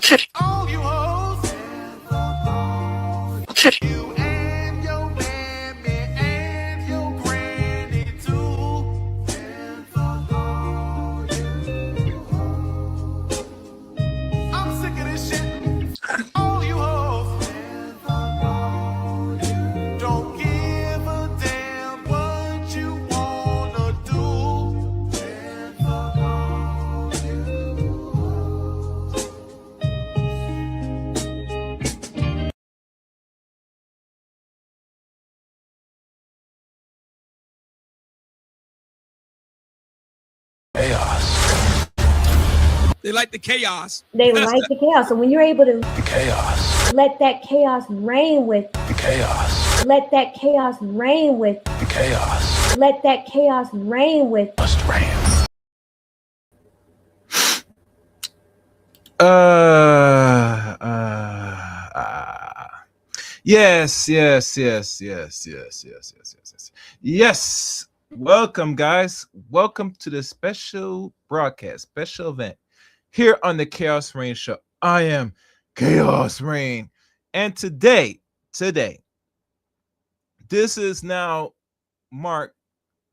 All you hoes, you and your mammy and your granny too. I'm sick of this shit. All you hoes don't give a damn what you wanna do. Chaos. They like the chaos. They like the chaos. So when you're able to The chaos. let that chaos reign with, The chaos. let that chaos reign with, The chaos. let that chaos reign with. Must reign. Yes. Welcome, guys. Welcome to the special broadcast, special event here on the Chaos Reign Show. I am Chaos Reign. And today, this is now marked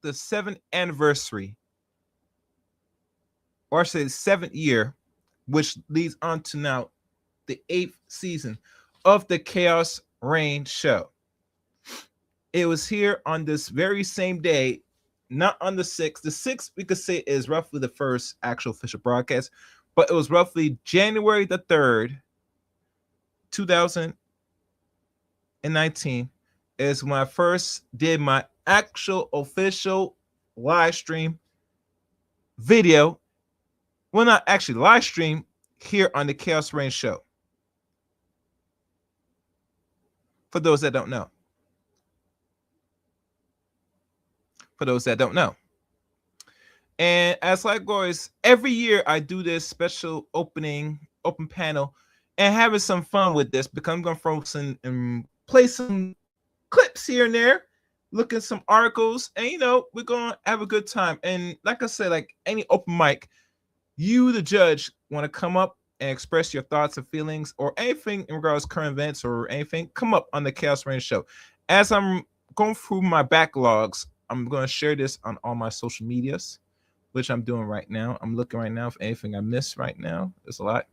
the 7th anniversary, or I say 7th year, which leads on to now the 8th season of the Chaos Reign Show. It was here on this very same day, not on the 6th. The 6th, we could say, is roughly the first actual official broadcast, but it was roughly January the 3rd, 2019, is when I first did my actual official live stream video. Well, not actually live stream here on the Chaos Reign Show. For those that don't know. And as like always, every year I do this special open panel and having some fun with this, because I'm going to focus and play some clips here and there, look at some articles, and we're going to have a good time. And like I said, like any open mic, you, the judge, want to come up and express your thoughts and feelings or anything in regards to current events or anything, come up on the Chaos Reign Show. As I'm going through my backlogs, I'm going to share this on all my social medias, which I'm doing right now. I'm looking right now for anything I missed right now. There's a lot.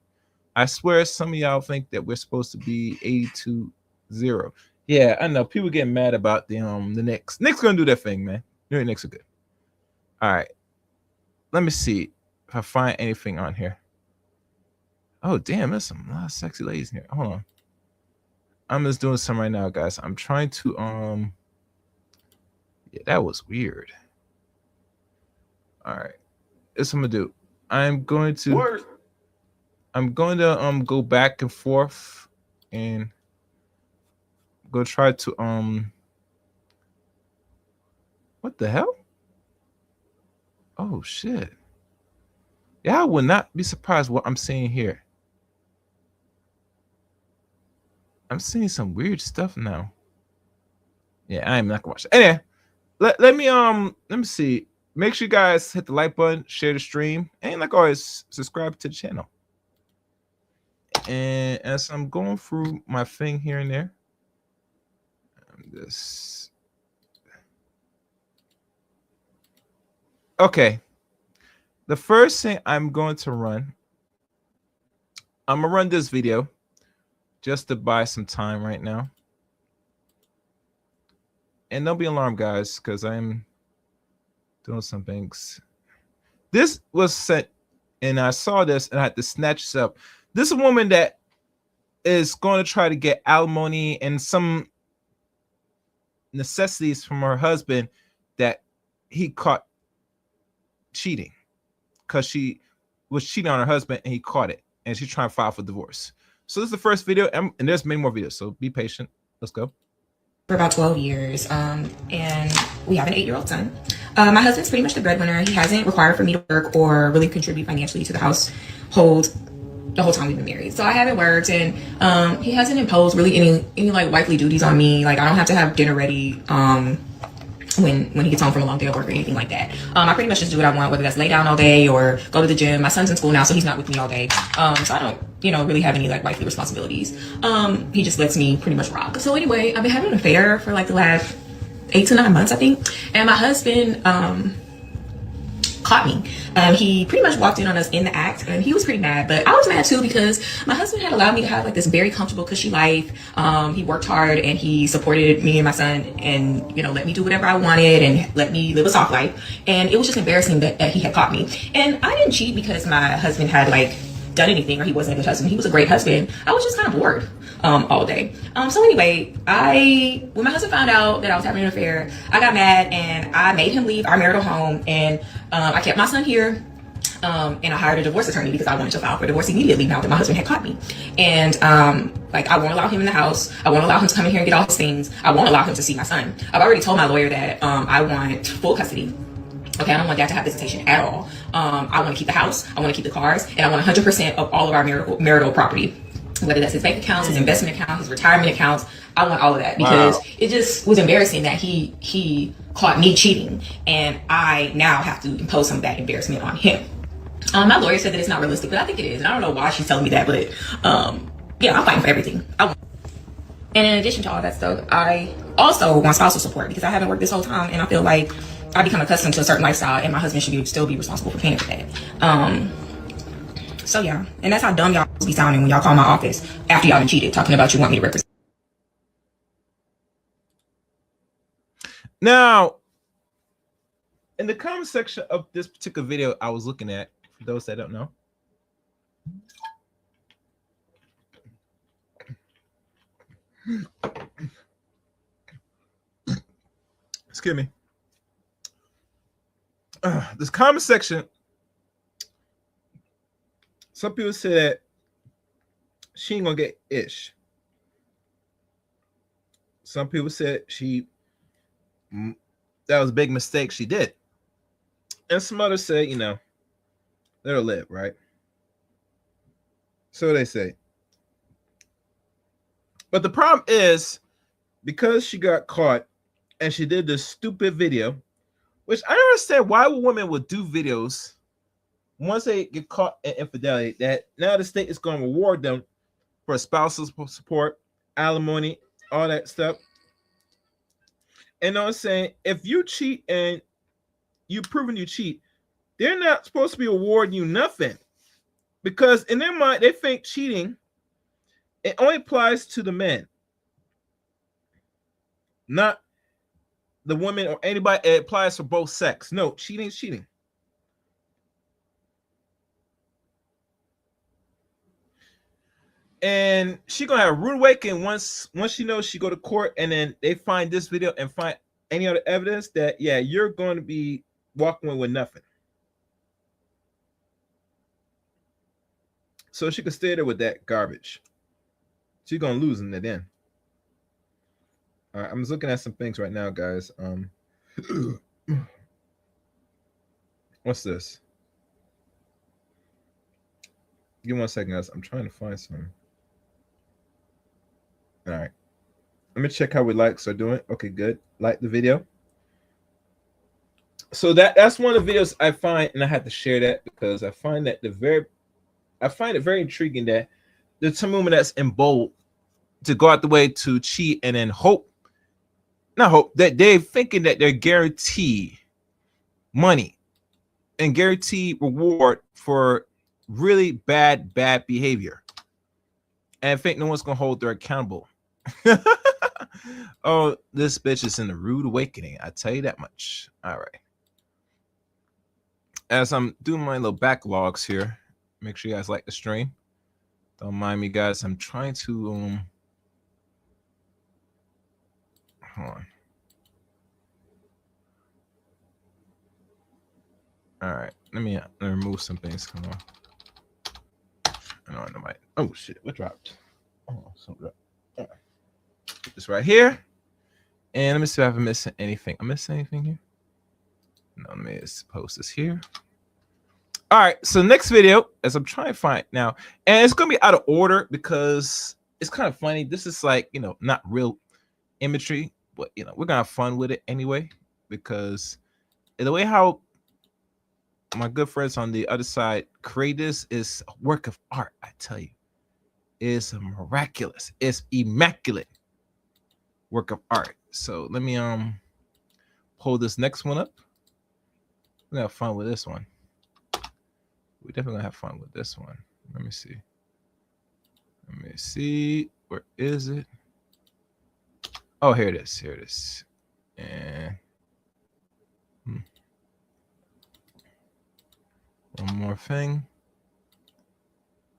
I swear some of y'all think that we're supposed to be 82-0. Yeah, I know. People getting mad about the Knicks. Knicks going to do their thing, man. The Knicks are good. All right. Let me see if I find anything on here. Oh, damn. There's a lot of sexy ladies in here. Hold on. I'm just doing some right now, guys. I'm trying to yeah, that was weird. All right. This I'm gonna do. I'm going to go back and forth and go try to what the hell? Oh shit. Yeah, I would not be surprised what I'm seeing here. I'm seeing some weird stuff now. Yeah, I'm not gonna watch it. Anyway, let me see. Make sure you guys hit the like button, share the stream, and like always, subscribe to the channel. And as I'm going through my thing here and there, okay. The first thing I'm going to run, I'm gonna run this video just to buy some time right now. And don't be alarmed, guys, because I'm doing some things. This was sent, and I saw this, and I had to snatch this up. This is a woman that is going to try to get alimony and some necessities from her husband that he caught cheating, because she was cheating on her husband, and he caught it, and she's trying to file for divorce. So this is the first video, and there's many more videos, so be patient. Let's go. For about 12 years, and we have an 8-year-old son. My husband's pretty much the breadwinner. He hasn't required for me to work or really contribute financially to the household the whole time we've been married. So I haven't worked, and he hasn't imposed really any like wifely duties on me. Like I don't have to have dinner ready when he gets home from a long day of work or anything like that. I pretty much just do what I want, whether that's lay down all day or go to the gym. My son's in school now, so he's not with me all day. So I don't really have any like wifely responsibilities. He just lets me pretty much rock. So anyway, I've been having an affair for like the last 8 to 9 months, I think. And my husband caught me. He pretty much walked in on us in the act, and he was pretty mad, but I was mad too because my husband had allowed me to have like this very comfortable, cushy life. He worked hard and he supported me and my son, and let me do whatever I wanted and let me live a soft life. And it was just embarrassing that he had caught me. And I didn't cheat because my husband had like done anything or he wasn't a good husband. He was a great husband. I was just kind of bored all day. So anyway, when my husband found out that I was having an affair, I got mad and I made him leave our marital home, and I kept my son here. And I hired a divorce attorney because I wanted to file for divorce immediately now that my husband had caught me. And I won't allow him in the house. I won't allow him to come in here and get all his things. I won't allow him to see my son. I've already told my lawyer that I want full custody. Okay, I don't want dad to have visitation at all. I want to keep the house. I want to keep the cars, and I want 100% of all of our marital property, whether that's his bank accounts, his investment accounts, his retirement accounts. I want all of that because it just was embarrassing that he caught me cheating, and I now have to impose some of that embarrassment on him. My lawyer said that it's not realistic, but I think it is, and I don't know why she's telling me that, but yeah, I'm fighting for everything. And in addition to all that stuff, I also want spousal support because I haven't worked this whole time, and I feel like I become accustomed to a certain lifestyle, and my husband should still be responsible for paying for that. So yeah, and that's how dumb y'all be sounding when y'all call my office after y'all been cheated, talking about you want me to represent. Now, in the comment section of this particular video I was looking at, for those that don't know, excuse me. This comment section, some people say that she ain't gonna get ish. Some people said that was a big mistake she did, and some others say, let her live, right? So they say. But the problem is, because she got caught and she did this stupid video, which I don't understand why women would do videos once they get caught in infidelity, that now the state is going to reward them for spousal support, alimony, all that stuff. And I'm saying, if you cheat and you've proven you cheat, they're not supposed to be awarding you nothing, because in their mind, they think cheating, it only applies to the men, not the women or anybody. It applies for both sex. No, cheating is cheating. And she gonna have a rude awakening once she knows she go to court, and then they find this video and find any other evidence that you're going to be walking away with nothing. So she could stay there with that garbage. She's gonna lose in the end. All right, I'm just looking at some things right now, guys. What's this? Give me 1 second, guys. I'm trying to find some. All right, let me check how we likes are doing. Okay, good. Like the video. So that's one of the videos I find, and I had to share that because I find that I find it very intriguing that there's some woman that's emboldened to go out the way to cheat and then not hope that they're thinking that they're guaranteed money and guaranteed reward for really bad behavior, and I think no one's gonna hold her accountable. Oh, this bitch is in a rude awakening, I tell you that much. All right, as I'm doing my little backlogs here, make sure you guys like the stream. Don't mind me, guys. I'm trying to hold on. All right, let me remove some things. Come on. I know I might. Oh shit! What dropped? Oh, something dropped. All right. Put this right here, and let me see if I'm missing anything. I'm missing anything here? No, let me just post this here. All right. So next video, as I'm trying to find now, and it's gonna be out of order because it's kind of funny. This is like not real imagery, but we're gonna have fun with it anyway because the way how my good friends on the other side create this is a work of art, I tell you. is miraculous. It's immaculate work of art. So let me pull this next one up. We're gonna have fun with this one. We definitely gonna have fun with this one. Let me see. Let me see. Where is it? Oh, here it is. Here it is. And one more thing.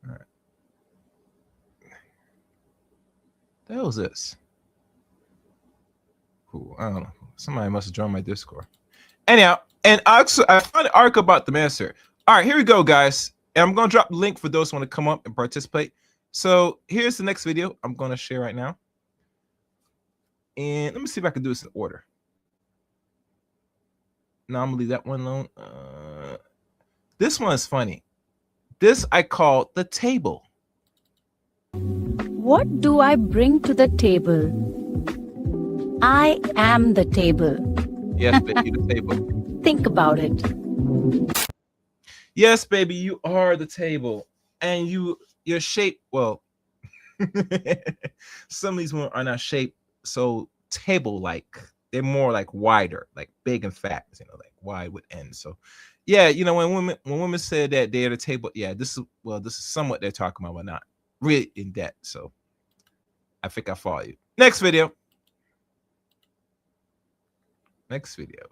All right. The hell is this? Cool. I don't know. Somebody must have joined my Discord. Anyhow, and I found an article about the master. All right, here we go, guys. And I'm gonna drop the link for those who want to come up and participate. So here's the next video I'm gonna share right now. And let me see if I can do this in order. No, I'm gonna leave that one alone. This one is funny. This I call the table. What do I bring to the table? I am the table. Yes, baby, the table. Think about it. Yes, baby, you are the table. And your shape, well, some of these ones are not shaped so table-like. They're more like wider, like big and fat, like wide with ends. So yeah, when women say that they're the table, yeah, this is somewhat they're talking about, but not really in depth. So I think I follow you. Next video. Next video.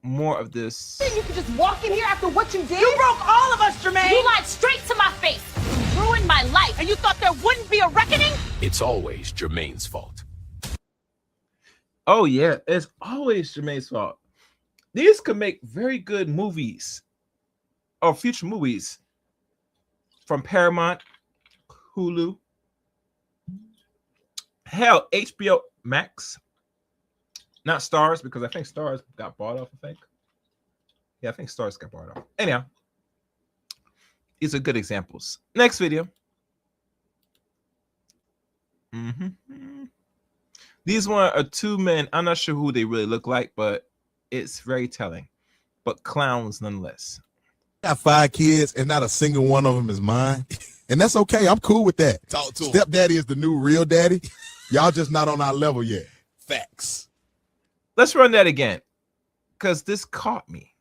More of this. You could just walk in here after what you did? You broke all of us, Jermaine! You lied straight to my face. You ruined my life. And you thought there wouldn't be a reckoning? It's always Jermaine's fault. Oh yeah, it's always Jermaine's fault. These could make very good movies or future movies from Paramount, Hulu, hell, HBO Max. Not Stars, because I think Stars got bought off, I think. Yeah, I think Stars got bought off. Anyhow, these are good examples. Next video. These one are two men. I'm not sure who they really look like, but it's very telling. But clowns nonetheless. I got 5 kids and not a single one of them is mine. And that's okay. I'm cool with that. Talk to him. Stepdaddy is the new real daddy. Y'all just not on our level yet. Facts. Let's run that again, because this caught me.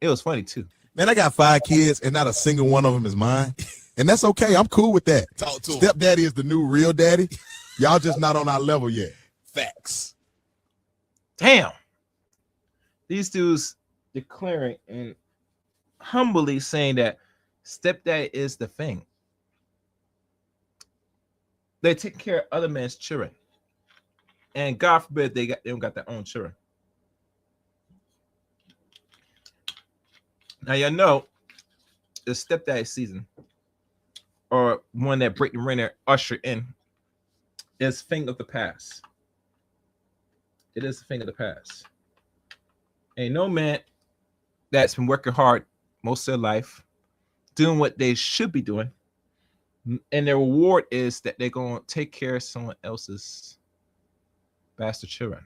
It was funny too. Man, I got 5 kids and not a single one of them is mine. And that's okay. I'm cool with that. Talk to him. Stepdaddy is the new real daddy. Y'all just not on our level yet. Facts. Damn. These dudes declaring and humbly saying that stepdad is the thing. They take care of other men's children. And God forbid they don't got their own children. Now you know the stepdad season, or one that Brittany Renner ushered in, is thing of the past. It is a thing of the past. Ain't no man that's been working hard most of their life, doing what they should be doing, and their reward is that they're going to take care of someone else's bastard children.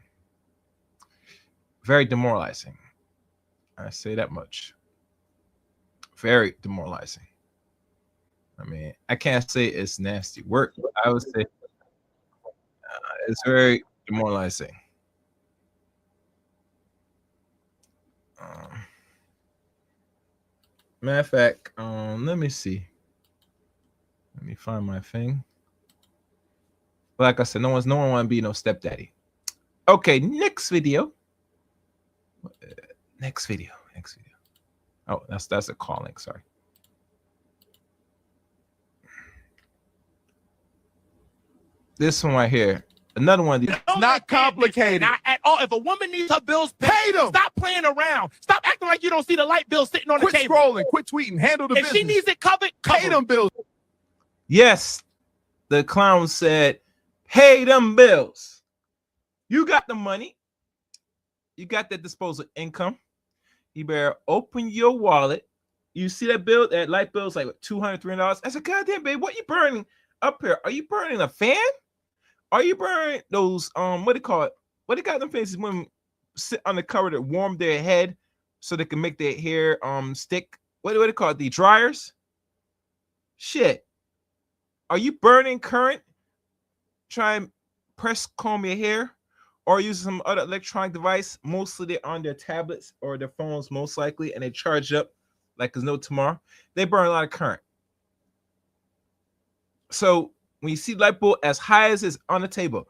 Very demoralizing. I say that much. Very demoralizing. I mean, I can't say it's nasty work, but I would say it's very demoralizing. Matter of fact, let me see. Let me find my thing. Like I said, no one want to be no stepdaddy. Okay, next video. Next video. Oh, that's a call link. Sorry. This one right here. Another one of these. Not complicated. Not at all. If a woman needs her bills paid, them. Stop playing around. Stop acting like you don't see the light bill sitting on the table. Quit scrolling. Quit tweeting. Handle the business. If she needs it covered, pay them bills. Yes, the clown said, pay them bills. You got the money. You got that disposable income. You better open your wallet. You see that bill, that light bill is like $200, $300. I said, goddamn, babe, what you burning up here? Are you burning a fan? Are you burning those, what do you call it? What do you got them things when sit on the cover to warm their head so they can make their hair stick? What do you call it? The dryers? Shit. Are you burning current? Try and press comb your hair, or use some other electronic device. Mostly they're on their tablets or their phones, most likely, and they charge up like there's no tomorrow. They burn a lot of current. So when you see light bulb as high as it's on the table,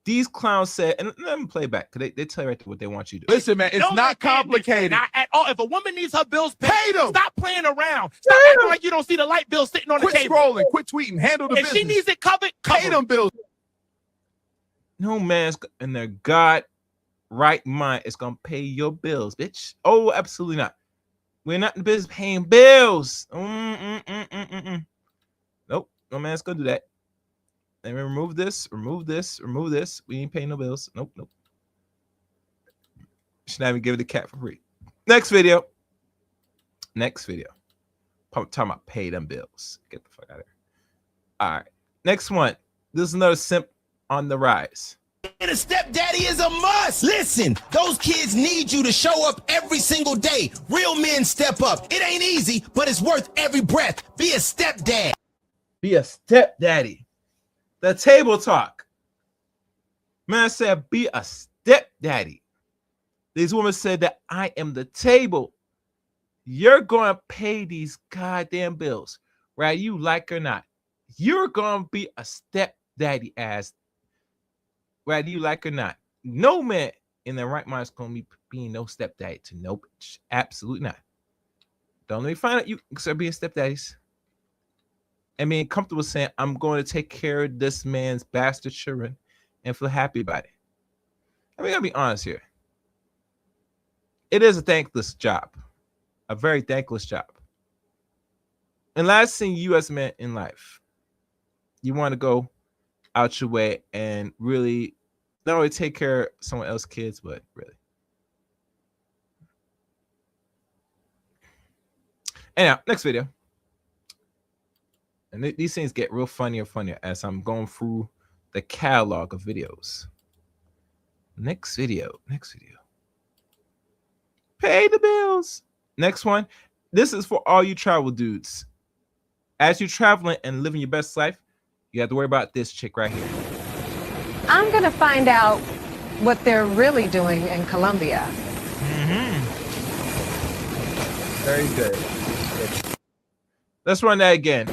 these clowns said, and let them play back because they tell you right what they want you to do. Listen, man, it's not complicated. Not at all. If a woman needs her bills paid, stop playing around. Stop acting like you don't see the light bill sitting on the table. Quit scrolling, quit tweeting, handle the if business. she needs it covered, Pay them bills. No man's in their God right mind is gonna pay your bills, bitch. Oh, absolutely not. We're not in the business of paying bills. Nope, no man's gonna do that. And remove this, remove this, remove this. We ain't paying no bills. Nope, nope. Should not even give it the cat for free. Next video. Next video. Talking about pay them bills. Get the fuck out of here. All right. Next one. This is another simp on the rise. And a stepdaddy is a must. Listen, those kids need you to show up every single day. Real men step up. It ain't easy, but it's worth every breath. Be a stepdad. Be a stepdaddy. The table talk. Man said, be a stepdaddy. These women said that I am the table. You're going to pay these goddamn bills, right? You like or not. You're going to be a stepdaddy as whether you like or not. No man in their right mind is going to be being no stepdaddy to no bitch. Absolutely not. Don't let me find out you start being stepdaddies and being comfortable saying, I'm going to take care of this man's bastard children and feel happy about it. I mean, I gotta be honest here. It is a thankless job, a very thankless job. And last thing you as a man in life, you want to go out your way and really not only take care of someone else's kids, but really. Anyhow, next video. And these things get real funnier and funnier as I'm going through the catalog of videos. Next video. Next video. Pay the bills. Next one. This is for all you travel dudes. As you're traveling and living your best life, you have to worry about this chick right here. I'm going to find out what they're really doing in Colombia. Very good. Let's run that again.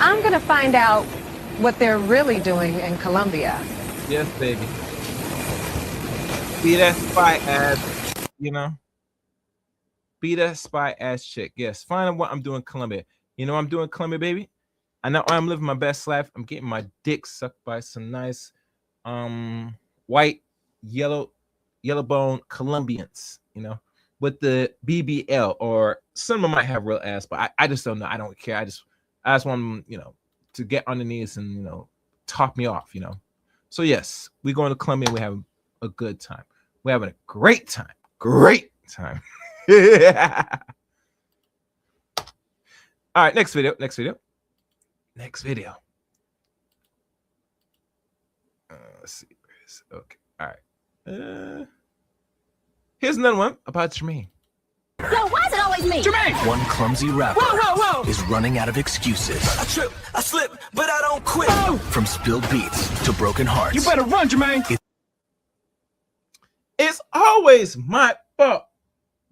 I'm going to find out what they're really doing in Colombia. Yes, baby. Be that spy ass, you know? Be that spy ass chick. Yes, find out what I'm doing in Colombia. You know what I'm doing in Colombia, baby? I know I'm living my best life. I'm getting my dick sucked by some nice white, yellow bone Colombians, you know, with the BBL, or some of them might have real ass, but I just don't know. I don't care. I just want them, you know, to get on the knees and, you know, top me off, you know. So yes, we going to Colombia. We have a good time. We're having a great time. Great time. All right, next video. Next video. Next video. Let's see. Okay. All right. Here's another one about Jermaine. Yo, why is it always me? Jermaine! One clumsy rapper Whoa. is running out of excuses. I trip, I slip, but I don't quit. From spilled beats to broken hearts. You better run, Jermaine. It's always my fault.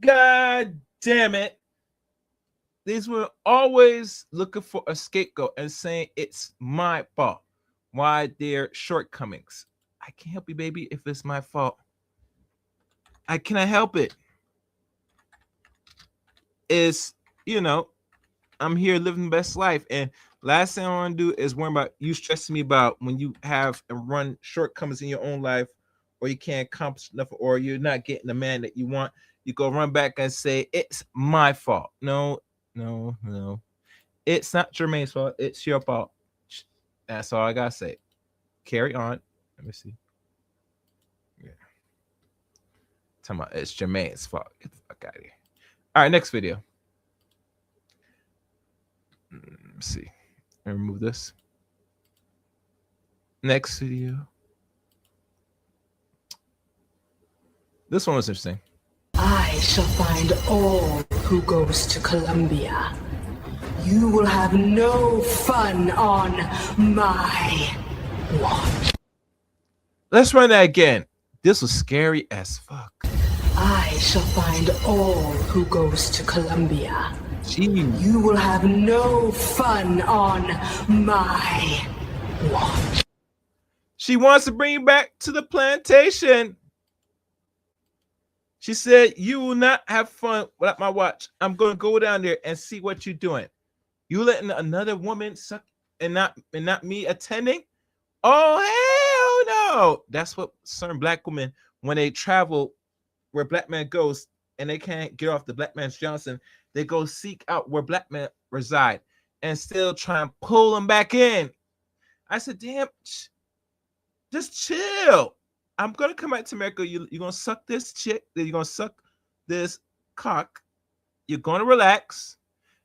God damn it. These were always looking for a scapegoat and saying it's my fault. Why their shortcomings? I can't help you, baby, if it's my fault. I cannot help it. It's, you know, I'm here living the best life. And last thing I want to do is worry about you stressing me about when you have and run shortcomings in your own life, or you can't accomplish enough, or you're not getting the man that you want. You go run back and say, it's my fault. No. It's not Jermaine's fault. It's your fault. That's all I got to say. Carry on. Let me see. Yeah. Talking about it's Jermaine's fault. Get the fuck out of here. All right, next video. Let's see. Let me remove this. Next video. This one was interesting. I shall find all who goes to Colombia. You will have no fun on my watch. Let's run that again. This was scary as fuck. I shall find all who goes to Colombia. Jeez. You will have no fun on my watch. She wants to bring you back to the plantation. She said, you will not have fun without my watch. I'm going to go down there and see what you're doing. You letting another woman suck and not me attending? Oh, hell no. That's what certain black women, when they travel where black man goes and they can't get off the black man's Johnson, they go seek out where black men reside and still try and pull them back in. I said, damn, just chill. I'm gonna come back to America. You're gonna suck this chick, you're gonna suck this cock, you're gonna relax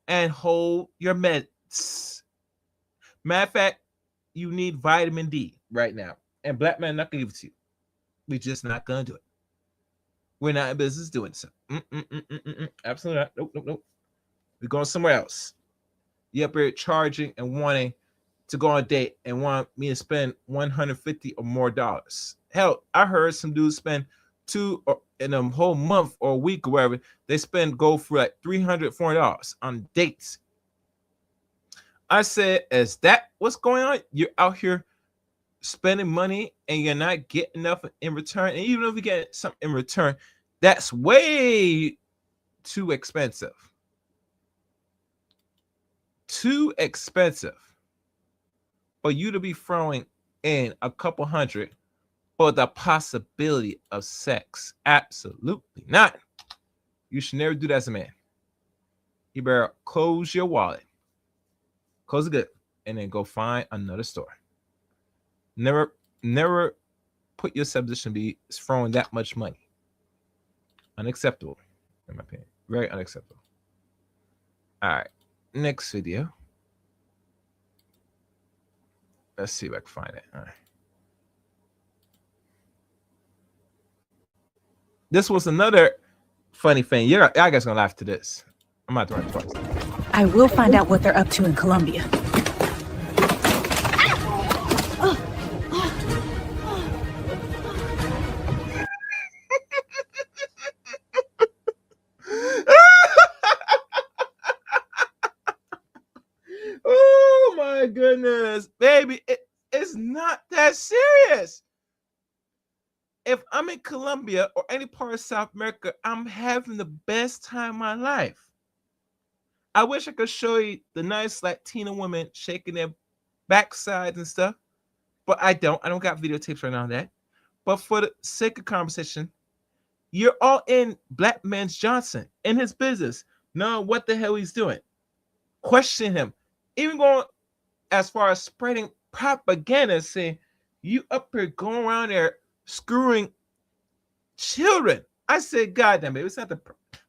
and hold your meds. Matter of fact, you need vitamin D right now, and black men not gonna give it to you. We're just not gonna do it. We're not in business doing so. Absolutely not. Nope. We're going somewhere else. You up here charging and wanting to go on a date and want me to spend $150 or more dollars. Hell, I heard some dudes spend in a whole month or a week or whatever, they go for like $300, $400 on dates. I said, is that what's going on? You're out here spending money and you're not getting enough in return. And even if you get something in return, that's way too expensive. Too expensive for you to be throwing in a couple hundred for the possibility of sex. Absolutely not. You should never do that as a man. You better close your wallet, close it good, and then go find another store. Never put yourself in a position to be throwing that much money. Unacceptable, in my opinion. Very unacceptable. All right, next video. Let's see if I can find it. All right. This was another funny thing. Y'all guys gonna laugh to this. I'm not doing it twice. I will find out what they're up to in Colombia. Oh my goodness, baby, it's not that serious. If I'm in Colombia or any part of South America, I'm having the best time of my life. I wish I could show you the nice Latina women shaking their backsides and stuff, but I don't got videotapes right now on that. But for the sake of conversation, you're all in Black Man's Johnson in his business. Know what the hell he's doing. Question him. Even going as far as spreading propaganda, saying you up here going around there screwing children. I said, God damn it, it's not the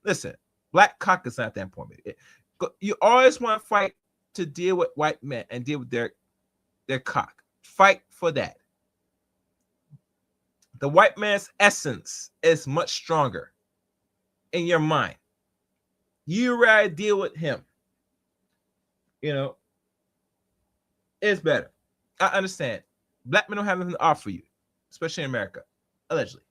listen. Black cock is not that important. You always want to fight to deal with white men and deal with their cock. Fight for that. The white man's essence is much stronger in your mind. You rather deal with him. You know, it's better. I understand. Black men don't have nothing to offer you, especially in America, allegedly.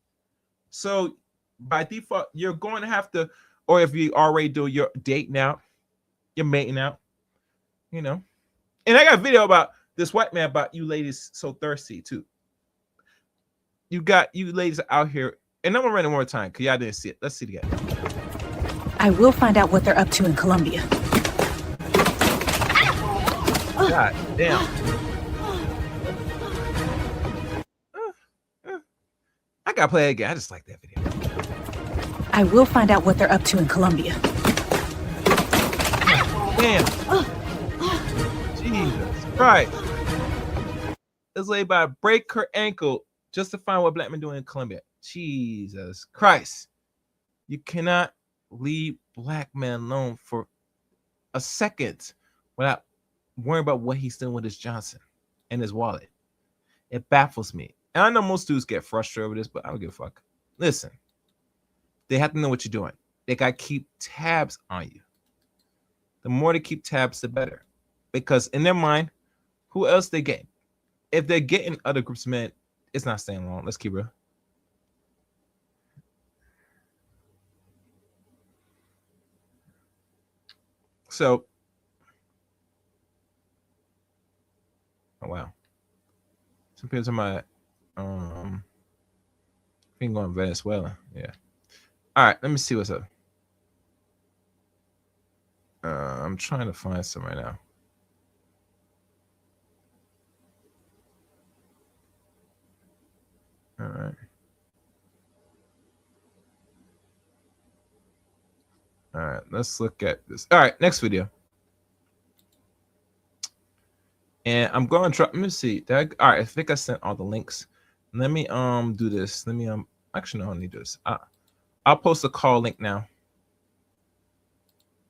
So by default, you're going to have to, or if you already do your dating out, you're mating out, you know. And I got a video about this white man about you ladies so thirsty too. You got you ladies out here, and I'm gonna run it one more time because y'all didn't see it. Let's see it again. I will find out what they're up to in Colombia. God damn. I gotta play it again. I just like that video. I will find out what they're up to in Colombia. Damn. Jesus Christ. This lady about to break her ankle just to find what black men doing in Colombia. Jesus Christ. You cannot leave black men alone for a second without worrying about what he's doing with his Johnson and his wallet. It baffles me. And I know most dudes get frustrated over this, but I don't give a fuck. Listen, they have to know what you're doing. They got to keep tabs on you. The more they keep tabs, the better. Because in their mind, who else they get? If they're getting other groups of men, it's not staying long. Let's keep real. So, oh wow. Some people talking about I think going Venezuela. Yeah. All right, let me see what's up. I'm trying to find some right now. All right. All right, let's look at this. All right, next video. And I'm going to try. Let me see. All right, I think I sent all the links. Let me do this. Let me actually no, I don't need this. I'll post a call link now.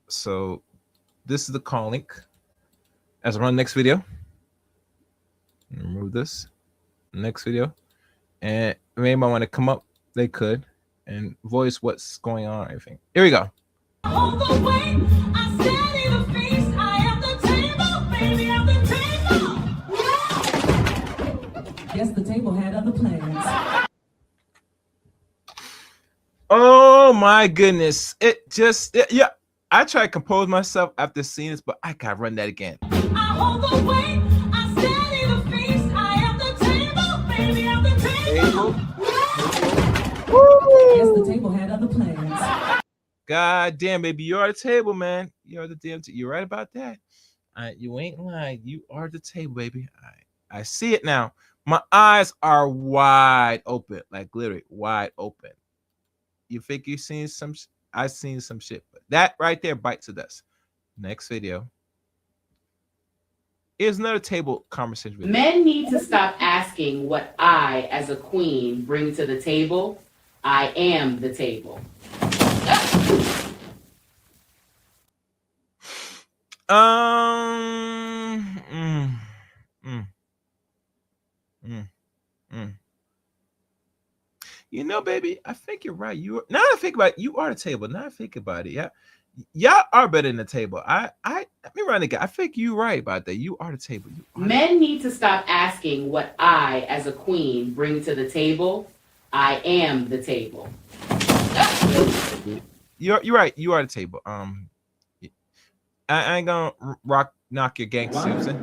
So this is the call link. As I run next video. Remove this. Next video. And if anybody want to come up, they could and voice what's going on. I think. Here we go. On the way, I stand in the feast. I am the table, baby, I'm the table. Guess the table had other plans. Oh my goodness. Yeah. I try to compose myself after seeing this, but I gotta run that again. I hold the way, I stand in the feast. I am the table, baby, I'm the table. Guess the table had other plans. God damn, baby, you are the table, man. You are the damn. You're right about that. You ain't lying. You are the table, baby. I see it now. My eyes are wide open, like literally wide open. You think you've seen some? I've seen some shit, but that right there bites the dust. Next video. Here's another table conversation video. Men need to stop asking what I, as a queen, bring to the table. I am the table. You know, baby, I think you're right. Now I think about it, you are the table. Now I think about it, yeah. Y'all are better than the table. Let me run again. I think you're right about that. You are the table. Men need to stop asking what I, as a queen, bring to the table. I am the table. You're right. You are the table. I ain't gonna knock your gangster.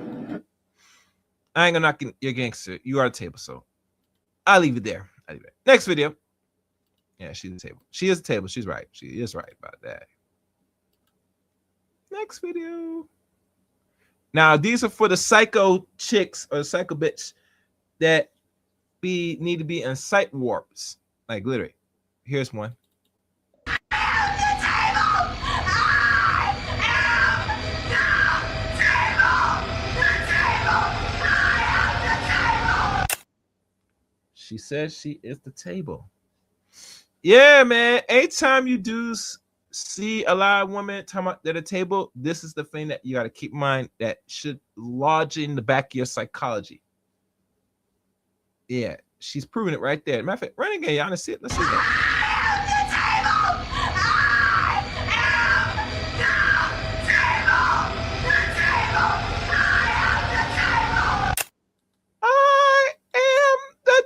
I ain't gonna knock your gangster. You are the table, so I'll leave it there. Next video. Yeah, she's the table. She is the table. She's right. She is right about that. Next video. Now, these are for the psycho chicks or psycho bitch that need to be in sight warps. Like literally. Here's one. She says she is the table. Yeah, man. Anytime you do see a lot of women talking about they're the table, this is the thing that you got to keep in mind that should lodge in the back of your psychology. Yeah, she's proving it right there. Matter of fact, run again, y'all. Let's see it. Let's see it.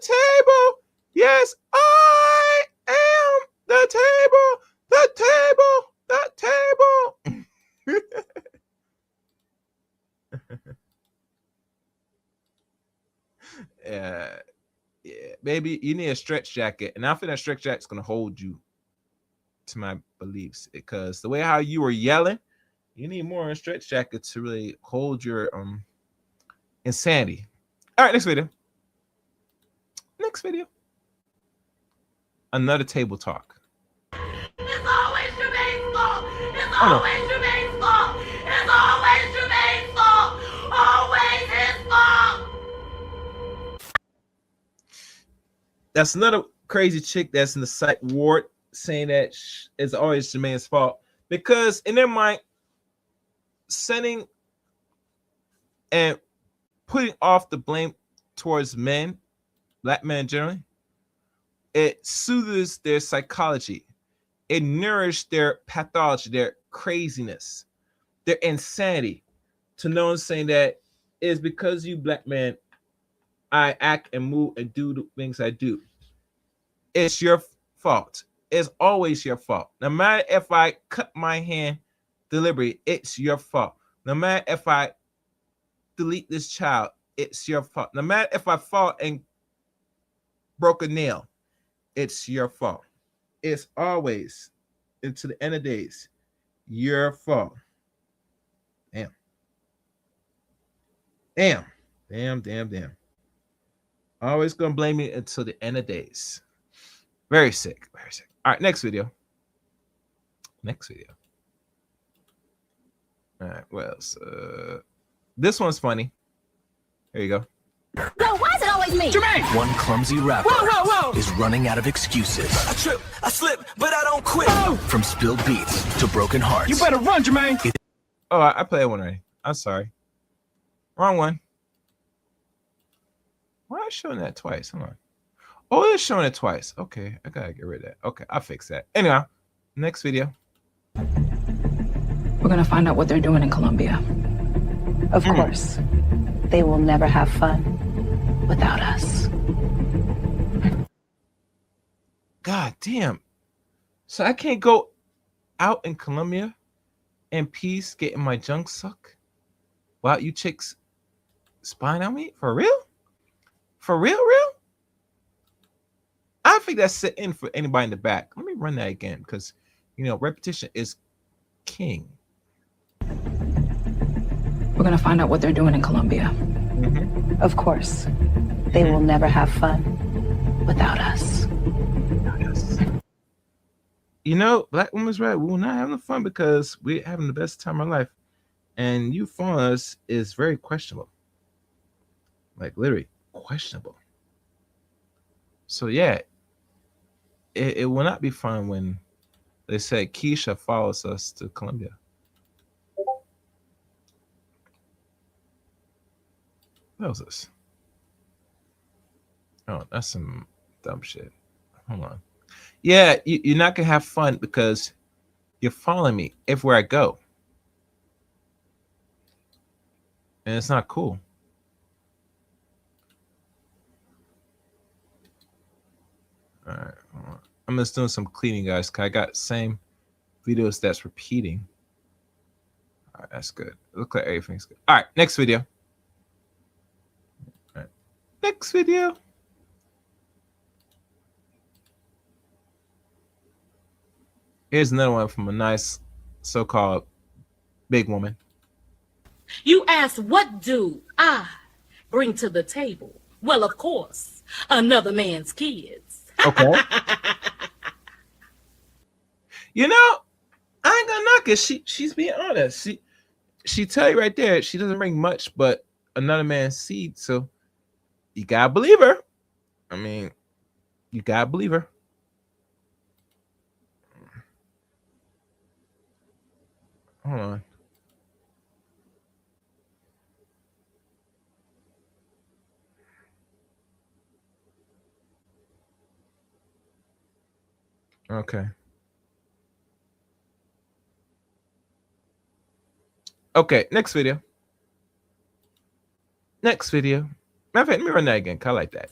Table. Yes, I am the table. The table. The table. Yeah, baby, you need a stretch jacket, and I think that stretch jacket's gonna hold you to my beliefs because the way how you were yelling, you need more a stretch jacket to really hold your insanity. All right, next video. Next video. Another table talk. It's always Jermaine's fault. It's always Jermaine's fault. It's always Jermaine's fault. Always his fault. That's another crazy chick that's in the psych ward saying that it's always Jermaine's fault because in their mind, sending and putting off the blame towards men, black men generally, it soothes their psychology. It nourishes their pathology, their craziness. their insanity to know and saying that it's because you black man I act and move and do the things I do. It's your fault. It's always your fault. No matter if I cut my hand deliberately, it's your fault. No matter if I delete this child, it's your fault. No matter if I fall and broke a nail, it's your fault. It's always, and to the end of days, your fault. Damn. Always gonna blame me until the end of days. Very sick. All right, next video. All right, what else? This one's funny. Here you go. Yo, why is it always me? Jermaine! One clumsy rapper Whoa. is running out of excuses. I trip, I slip, but I don't quit. From spilled beats to broken hearts. You better run, Jermaine! Oh, I played one already. I'm sorry. Wrong one. Why are you showing that twice? Hold on. Oh, it's showing it twice. Okay, I gotta get rid of that. Okay, I'll fix that. Anyway, next video. We're gonna find out what they're doing in Colombia. Of course. They will never have fun without us. God damn. So I can't go out in Colombia in peace getting my junk sucked while you chicks spying on me? For real? For real? I think that's set in for anybody in the back. Let me run that again because, repetition is king. We're gonna find out what they're doing in Colombia. Of course. They will never have fun without us. Black women's right. We will not having fun because we're having the best time of our life. And you following us is very questionable. Like literally questionable. So yeah, it will not be fun when they say Keisha follows us to Colombia. What was this? Oh, that's some dumb shit. Hold on. Yeah, you're not gonna have fun because you're following me everywhere I go. And it's not cool. All right, hold on. I'm just doing some cleaning, guys, because I got same videos that's repeating. All right, that's good. It looks like everything's good. All right, next video. All right, next video. Here's another one from a nice so-called big woman. You asked, what do I bring to the table? Well, of course, another man's kids. Okay. I ain't gonna knock it. She's being honest. She tell you right there she doesn't bring much but another man's seed. So you gotta believe her. I mean, you gotta believe her. Hold on. Okay. Okay, next video. Matter of fact, let me run that again. I like that.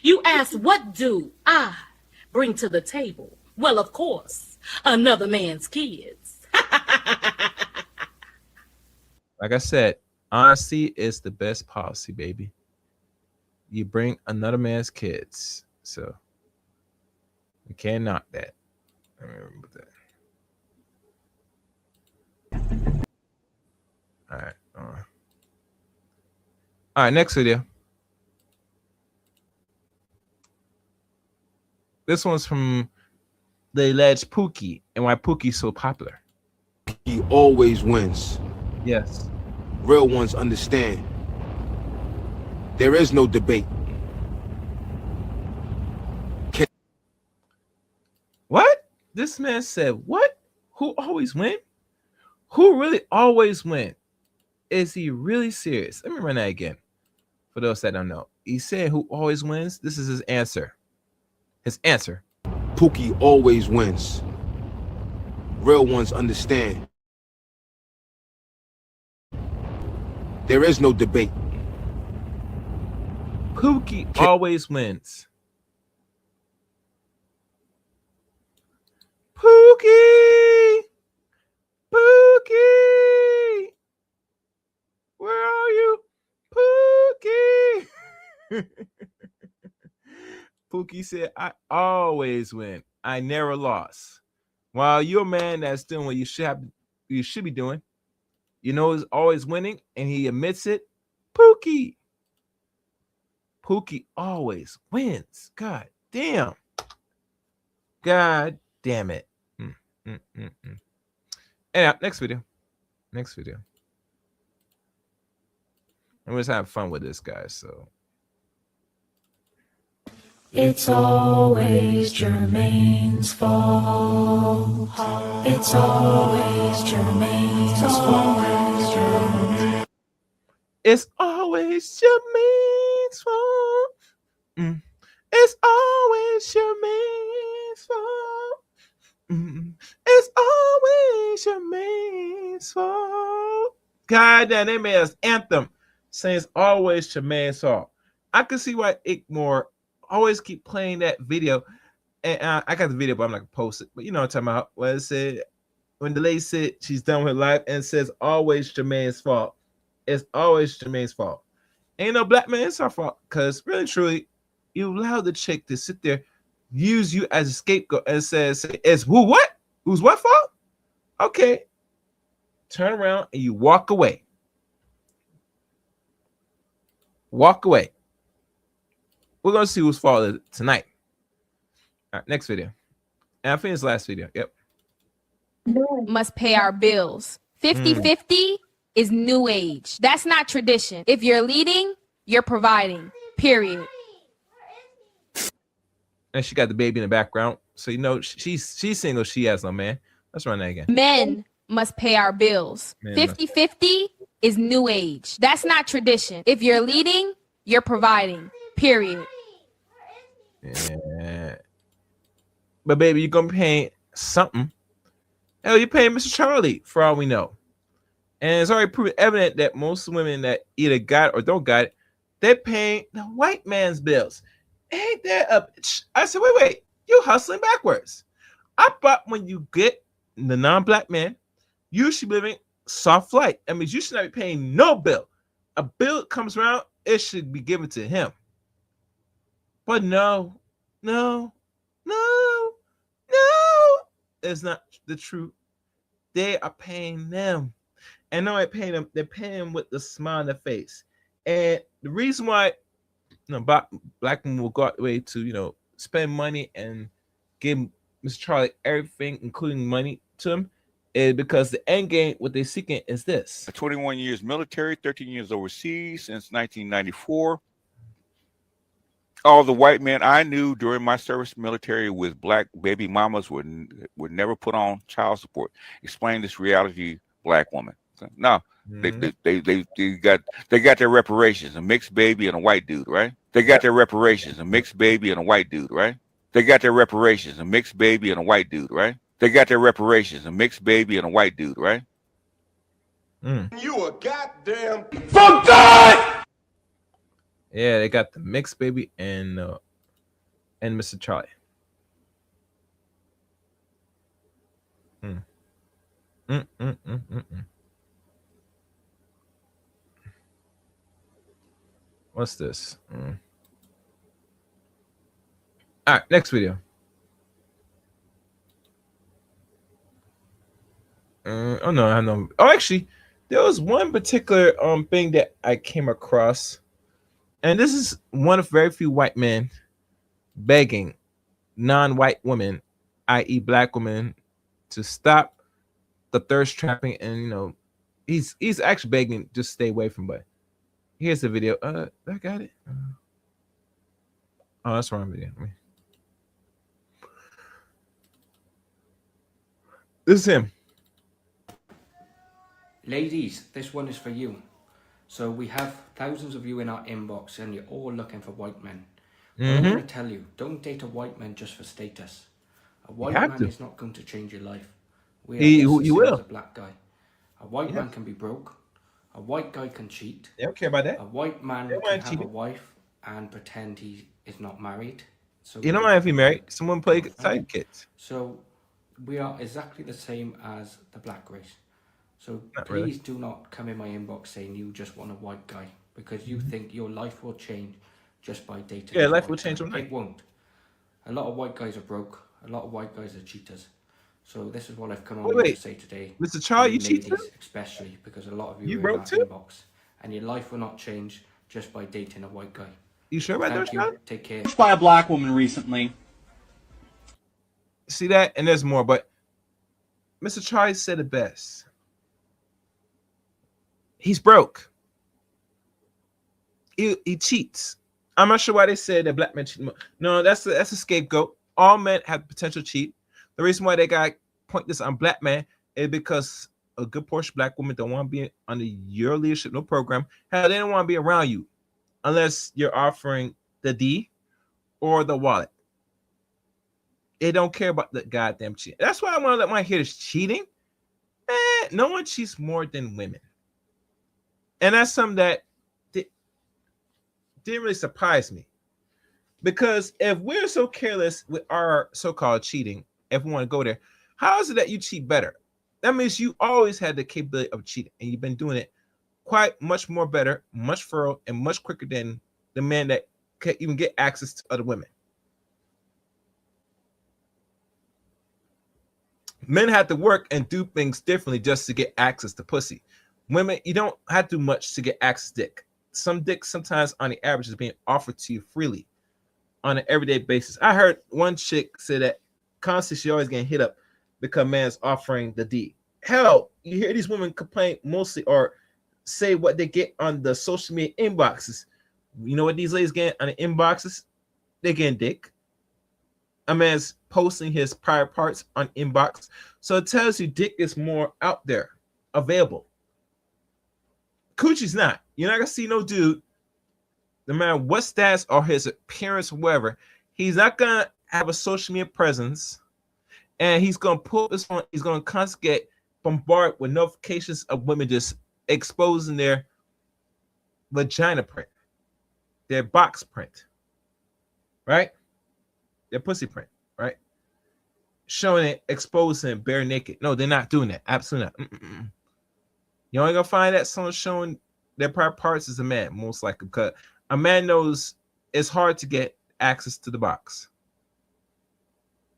You asked, what do I bring to the table? Well, of course, another man's kids. Like I said, honesty is the best policy, baby. You bring another man's kids. So we can't knock that. Let me remember that. All right. All right, next video. This one's from the alleged Pookie and why Pookie's so popular. He always wins. Yes. Real ones understand. There is no debate. What? This man said, what? Who always win? Who really always win? Is he really serious? Let me run that again. For those that don't know. He said who always wins? This is his answer. His answer. Pookie always wins. Real ones understand. There is no debate. Pookie always wins. Pookie! Pookie! Where are you? Pookie! Pookie said, I always win. I never lost. While you're a man that's doing what you should be doing, you know, is always winning, and he admits it. Pookie always wins. God damn. God damn it. And next video. And we're just having fun with this guy, so. It's always Jermaine's fault. It's always Jermaine's fault. It's always Jermaine's fault. It's always Jermaine's fault. It's always Jermaine's fault. God damn, they made us anthem saying it's always Jermaine's fault. I can see why Ickmore always keep playing that video. And I got the video, but I'm not gonna post it. But you know what I'm talking about. When it said, when the lady said she's done with her life and says always Jermaine's fault. It's always Jermaine's fault. Ain't no black man, it's our fault. Because really, truly, you allow the chick to sit there, use you as a scapegoat, and says, it's who what? Who's what fault? Okay. Turn around and you walk away. Walk away. We're going to see whose fault it is tonight. All right, next video. And I think it's the last video. Yep. Must pay our bills. 50-50 is new age. That's not tradition. If you're leading, you're providing. Period. And she got the baby in the background. So you know she's single, she has no man. Let's run that again. Men must pay our bills. 50-50 is new age. That's not tradition. If you're leading, you're providing. Period. Yeah. But baby, you're gonna pay something. Hell, you're paying Mr. Charlie for all we know. And it's already proven evident that most women that either got it or don't got it, they're paying the white man's bills. Ain't that a bitch? I said, wait, you hustling backwards. I thought when you get the non-black man, you should be living soft life. That means you should not be paying no bill. A bill comes around, it should be given to him. But no, it's not the truth. They are paying them. And no, they're paying them, they're paying them with the smile on their face. And the reason why black men will go out the way to, spend money and give Mr. Charlie everything, including money to him, is because the end game, what they're seeking is this. 21 years military, 13 years overseas since 1994. All the white men I knew during my service military with black baby mamas would never put on child support. Explain this reality, black woman. No, they got their reparations, a mixed baby and a white dude, right? They got their reparations, a mixed baby and a white dude, right? They got their reparations, a mixed baby and a white dude, right? They got their reparations, a mixed baby and a white dude, right? You a goddamn fuck God. Yeah, they got the mixed baby and Mr. Charlie. What's this? All right, next video. Oh no, I know. Oh, actually, there was one particular thing that I came across, and this is one of very few white men begging non-white women, i.e., black women, to stop the thirst trapping, and he's actually begging just stay away from. But here's the video. I got it. Oh, that's the wrong video. This is him. Ladies, this one is for you. So we have thousands of you in our inbox and you're all looking for white men. But I'm going to tell you, don't date a white man just for status. A white man is not going to change your life. You will. As a black guy. A white man can be broke. A white guy can cheat. They don't care about that. A white man They don't can mind have cheating. a wife and pretend he is not married. So You don't mind if you're married. Someone play side kids. So we are exactly the same as the black race. So Not please really. do not come in my inbox saying you just want a white guy because you think your life will change just by dating. Yeah, a life white will change guy. overnight. It won't. A lot of white guys are broke. A lot of white guys are cheaters. So this is what I've come on Wait. to say today. Mr. Charles, you cheat ladies too? especially, because a lot of you You are in broke our too? inbox, and your life will not change just by dating a white guy. You sure about Thank that, you. Charlie? Take care. By a black woman recently. See that? And there's more, but Mr. Charlie said it best. He's broke. He cheats. I'm not sure why they said that black men cheat more. No, that's a scapegoat. All men have potential cheat. The reason why they got to point this on black men is because a good portion of black women don't want to be under your leadership, no program. Hell, they don't want to be around you unless you're offering the D or the wallet. They don't care about the goddamn cheating. That's why I want to let my haters cheating. No one cheats more than women. And that's something that didn't really surprise me. Because if we're so careless with our so-called cheating, if we want to go there, how is it that you cheat better? That means you always had the capability of cheating, and you've been doing it quite much more better, much thorough, and much quicker than the man that can even get access to other women. Men have to work and do things differently just to get access to pussy. Women, you don't have to do much to get access to dick. Some dick sometimes on the average is being offered to you freely on an everyday basis. I heard one chick say that constantly she always getting hit up because man's offering the D. Hell, you hear these women complain mostly or say what they get on the social media inboxes. You know what these ladies get on the inboxes? They're getting dick. A man's posting his private parts on inbox. So it tells you dick is more out there, available. Coochie's not. You're not going to see no dude, no matter what stats or his appearance or whatever, he's not going to have a social media presence. And he's going to pull this on. He's going to constantly get bombarded with notifications of women just exposing their vagina print, their box print, right? Their pussy print, right? Showing it, exposing bare naked. No, they're not doing that. Absolutely not. You're only gonna find that someone showing their private parts is a man, most likely, because a man knows it's hard to get access to the box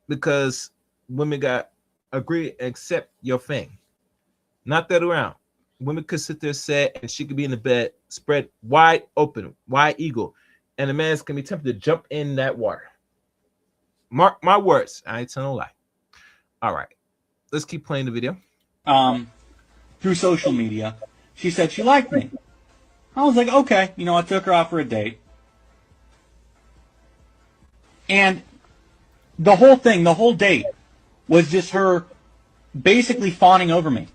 because women got agree and accept your thing, not that around. Women could sit there sad and she could be in the bed, spread wide open, wide eagle, and the man's gonna be tempted to jump in that water. Mark my words. I ain't telling no lie. All right, let's keep playing the video. Through social media, she said she liked me. I was like, okay, I took her out for a date. And the whole thing, the whole date, was just her basically fawning over me.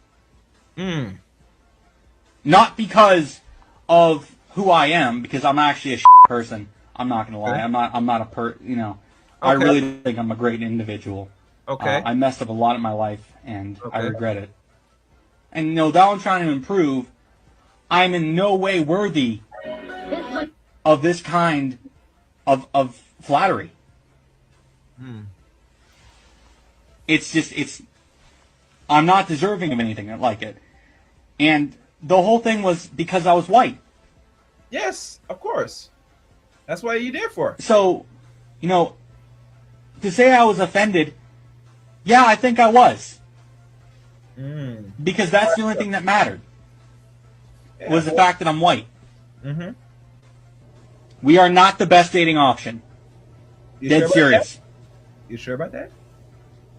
Not because of who I am, because I'm actually a person. I'm not gonna lie. I'm not a I really think I'm a great individual. Okay. I messed up a lot in my life, and I regret it. And though I'm trying to improve, I'm in no way worthy of this kind of flattery. I'm not deserving of anything like it. And the whole thing was because I was white. Yes, of course. That's why you're there for. So, to say I was offended, yeah, I think I was. Because that's the only thing that mattered. Was the fact that I'm white. We are not the best dating option. Dead serious. You sure about that?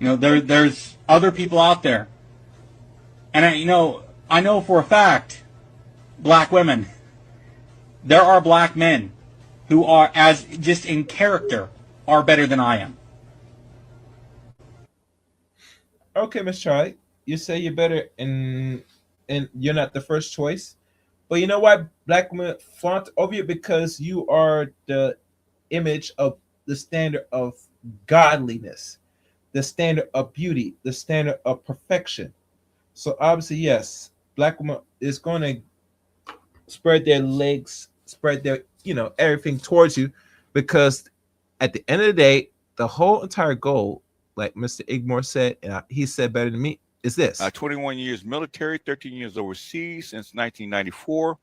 There's other people out there. And I know for a fact, black women, there are black men who are, as just in character, are better than I am. Okay, Miss Charlie, you say you're better and you're not the first choice. But you know why black women flaunt over you? Because you are the image of the standard of godliness, the standard of beauty, the standard of perfection. So obviously, yes, black woman is going to spread their legs, spread their, everything towards you, because at the end of the day, the whole entire goal, like Mr. Igmore said, and he said better than me, is this. 21 years military, 13 years overseas since 1994.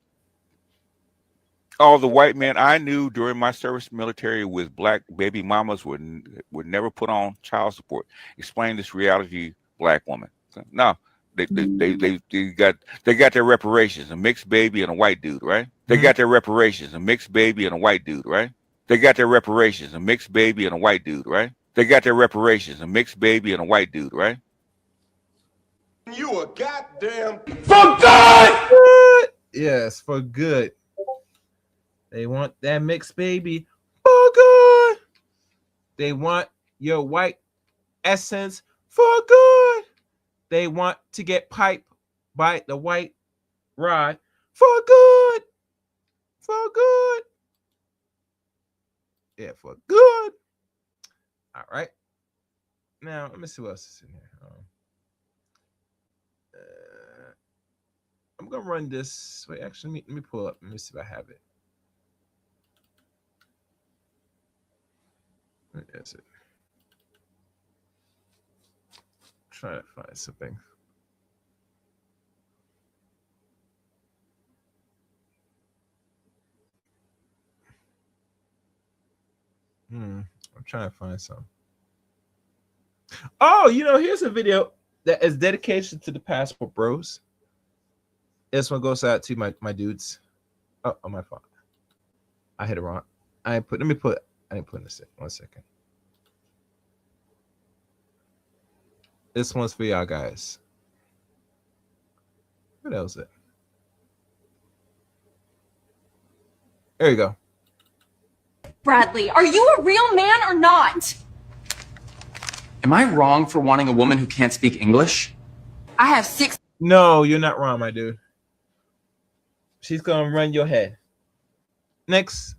All the white men I knew during my service military with black baby mamas would never put on child support. Explain this reality, black woman. No, they got their reparations, a mixed baby and a white dude, right? They got their reparations, a mixed baby and a white dude, right? They got their reparations, a mixed baby and a white dude, right? They got their reparations, a mixed baby and a white dude, right? You a goddamn for good. Yes, for good. They want that mixed baby for good. They want your white essence for good. They want to get piped by the white rod for good. For good. Yeah, for good. All right. Now, let me see what else is in here. I'm going to run this. Wait, actually, let me pull up. Let me see if I have it. Where is it? Try to find something. I'm trying to find some. Oh, here's a video that is dedication to the Passport Bros. This one goes out to my dudes. Oh, my fault. I hit it wrong. I didn't put this in. 1 second. This one's for y'all guys. What else is it? There you go. Bradley, are you a real man or not? Am I wrong for wanting a woman who can't speak English? I have 6. No, you're not wrong, my dude. She's gonna run your head. Next.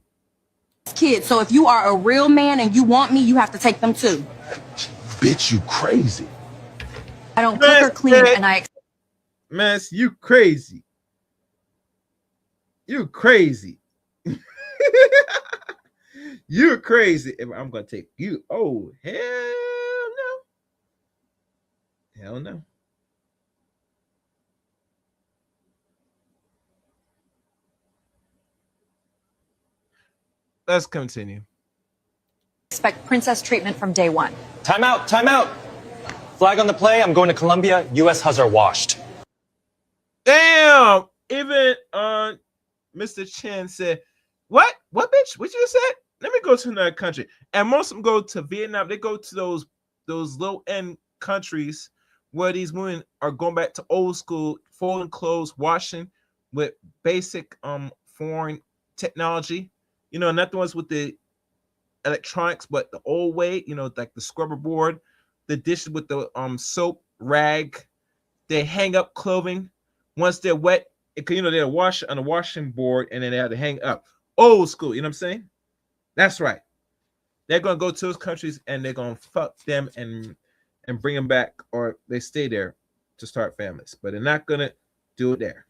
Kids, so if you are a real man and you want me, you have to take them too. bitch, you crazy. I don't cook or clean, and I. Mess, you crazy. You crazy. You're crazy. I'm gonna take you. Oh, hell no. Hell no. Let's continue. Expect princess treatment from day one. Time out, time out. Flag on the play, I'm going to Colombia. U.S. has her washed. Damn. Even Mr. Chen said, what bitch? What you said? Let me go to another country. And most of them go to Vietnam. They go to those low-end countries where these women are going back to old school, folding clothes, washing with basic foreign technology. You know, not the ones with the electronics, but the old way, you know, like the scrubber board, the dishes with the soap rag. They hang up clothing. Once they're wet, they'll wash it on a washing board and then they have to hang up. Old school, you know what I'm saying? That's right. They're gonna go to those countries and they're gonna fuck them and bring them back, or they stay there to start families, but they're not gonna do it there.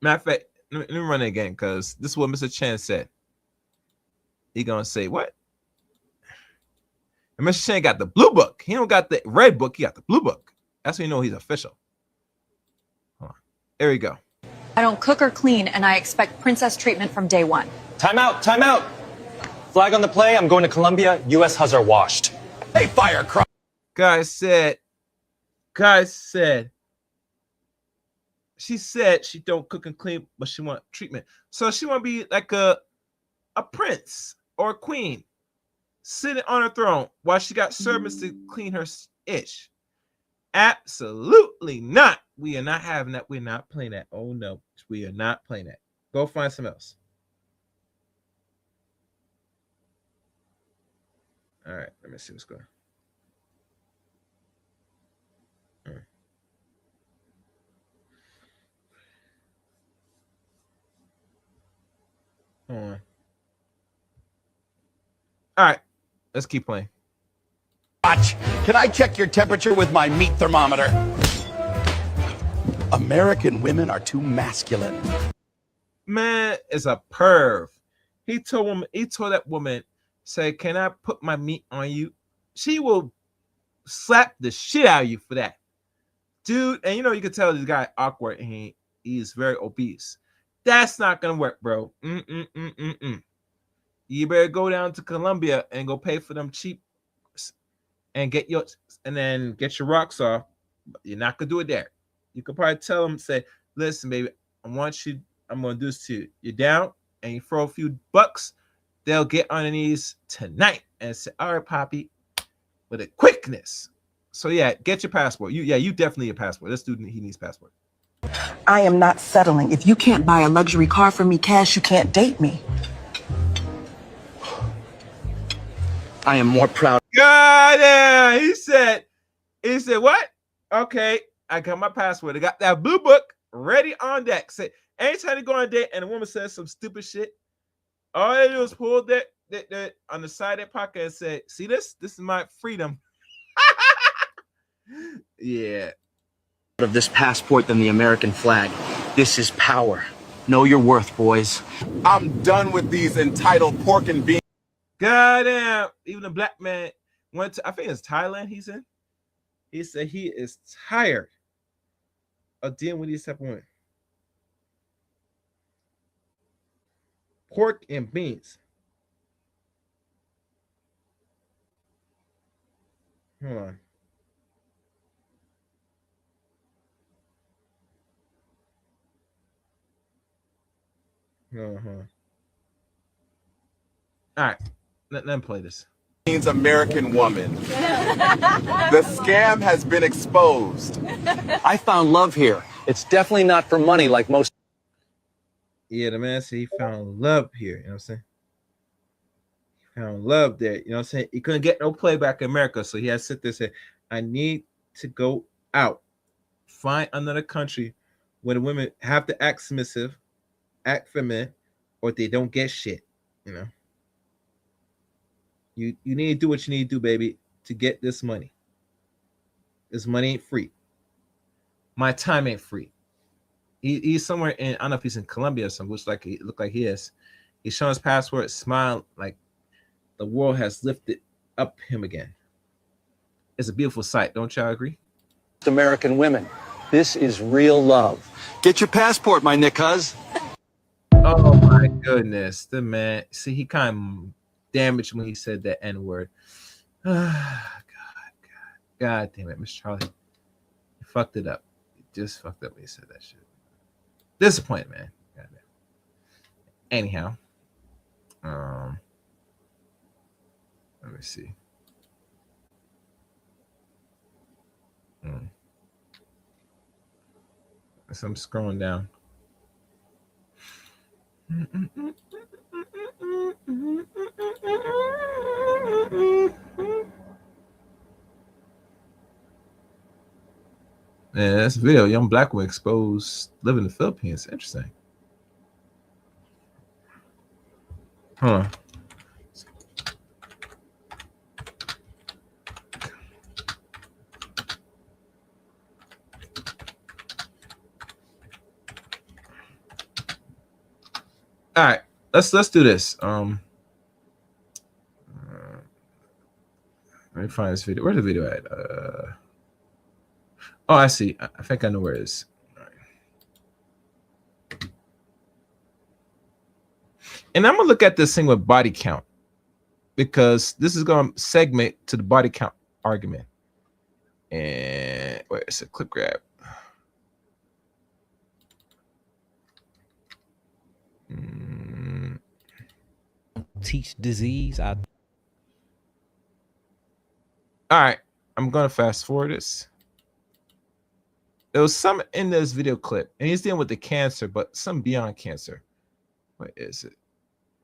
Matter of fact, let me run it again because this is what Mr. Chen said. He gonna say what? And Mr. Chen got the blue book. He don't got the red book. He got the blue book. That's when you know he's official. Hold on. There we go. I don't cook or clean, and I expect princess treatment from day one. Time out, time out. Flag on the play, I'm going to Colombia. U.S. has her washed. Hey, fire crop. Guy said, she said she don't cook and clean, but she want treatment. So she want to be like a prince or a queen, sitting on her throne while she got servants to clean her ish. Absolutely not. We are not having that. We're not playing that. Oh no, we are not playing that. Go find some else. All right, let me see what's going on. Hold on. All right, let's keep playing. Watch. Can I check your temperature with my meat thermometer? American women are too masculine. Man is a perv. He told that woman, say, "Can I put my meat on you?" She will slap the shit out of you for that, dude. And you can tell this guy awkward and he's very obese. That's not gonna work, bro. You better go down to Colombia and go pay for them cheap and get your rocks off. But you're not gonna do it there. You could probably tell them, say, "Listen, baby, I'm gonna do this to you. You're down," and you throw a few bucks. They'll get on their knees tonight and say, "All right, Poppy," with a quickness. So yeah, get your passport. You definitely need a passport. This dude, he needs passport. I am not settling. If you can't buy a luxury car for me cash, you can't date me. I am more proud. God damn, he said what? Okay, I got my passport. I got that blue book ready on deck. Say anytime you go on a date and a woman says some stupid shit, all they do is pull that on the side of their pocket and say, "See this? This is my freedom." Yeah. Of this passport than the American flag. This is power. Know your worth, boys. I'm done with these entitled pork and beans. Goddamn. Even a black man went to, I think it's Thailand he's in. He said he is tired of dealing with these type of women. Pork and beans. Hold on. All right, let them play this. Means American woman. The scam has been exposed. I found love here. It's definitely not for money like most. Yeah, the man said he found love here. You know what I'm saying? He found love there. You know what I'm saying? He couldn't get no play back in America, so he had to sit there and say, "I need to go out, find another country where the women have to act submissive, act feminine, or they don't get shit." You know, you need to do what you need to do, baby, to get this money. This money ain't free. My time ain't free. He's somewhere in, I don't know if he's in Colombia or something, which look like he is. He's showing his passport, smile like the world has lifted up him again. It's a beautiful sight, don't y'all agree? American women. This is real love. Get your passport, my Nick-huz. Oh my goodness, the man. See, he kind of damaged when he said that N-word. God damn it, Mr. Charlie. You fucked it up. You just fucked up when you said that shit. Disappointed, man. God damn. Anyhow, let me see. So I'm scrolling down. Yeah, that's a video. Young black woman exposed live in the Philippines. Interesting. Hold on. All right, let's do this. Let me find this video. Where's the video at? Oh, I see. I think I know where it is. All right. And I'm gonna look at this thing with body count because this is gonna segment to the body count argument. And wait, it's a clip grab. Teach disease. All right, I'm gonna fast forward this. There was some in this video clip, and he's dealing with the cancer, but some beyond cancer. What is it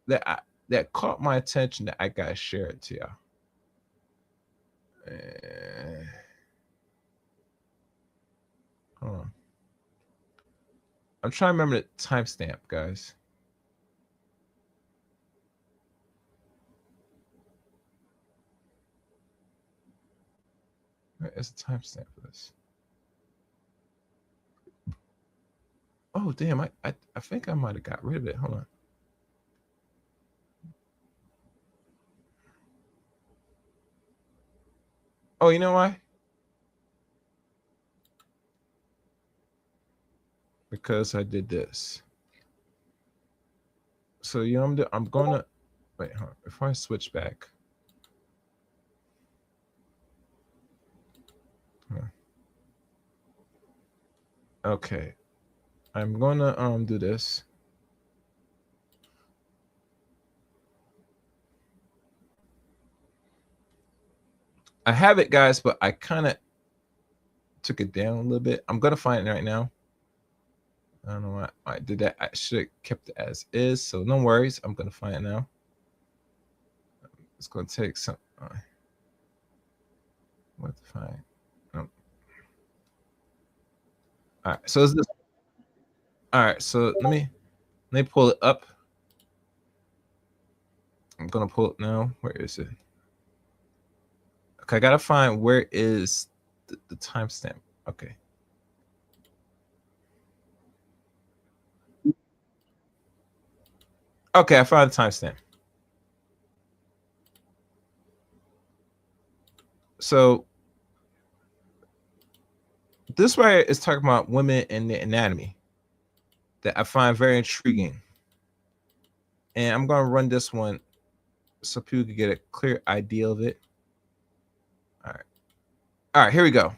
that caught my attention that I gotta share it to y'all? Hold on. I'm trying to remember the timestamp, guys. Where is the timestamp for this? Oh, Oh damn! I think I might have got rid of it. Hold on. Oh, you know why? Because I did this. So you know I'm gonna wait. Hold on. If I switch back. Okay, I'm gonna do this. I have it, guys, but I kind of took it down a little bit. I'm gonna find it right now. I don't know why I did that. I should have kept it as is, so no worries. I'm gonna find it now. It's gonna take some. What to find? All right, so is this? All right, so let me pull it up. I'm gonna pull it now. Where is it? Okay, I gotta find where is the timestamp. Okay. Okay, I found the timestamp. So this right is talking about women and the anatomy that I find very intriguing. And I'm going to run this one so people can get a clear idea of it. All right. All right, here we go.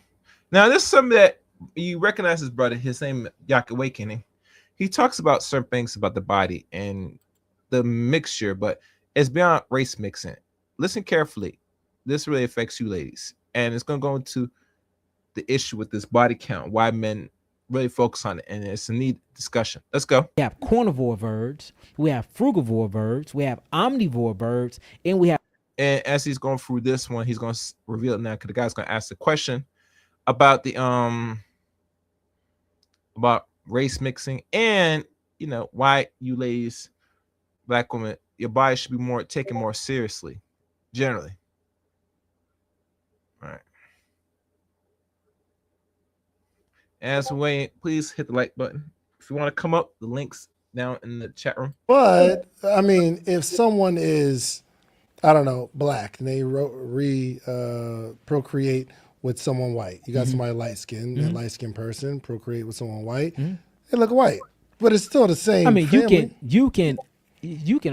Now, this is something that you recognize his brother. His name is Yak Awakening. He talks about certain things about the body and the mixture, but it's beyond race mixing. Listen carefully. This really affects you ladies. And it's going to go into the issue with this body count, why men really focus on it, and it's a neat discussion. Let's go. We have carnivore birds, we have frugivore birds, we have omnivore birds, and we have. And as he's going through this one, he's going to reveal it now because the guy's going to ask the question about the about race mixing and why you ladies, black women, your body should be taken more seriously, generally. All right. As Wayne, please hit the like button. If you want to come up, the links down in the chat room. But I mean, if someone is, I don't know, black and they procreate with someone white, you got somebody light skinned, that light skinned person procreate with someone white, they look white, but it's still the same. I mean, family. you can,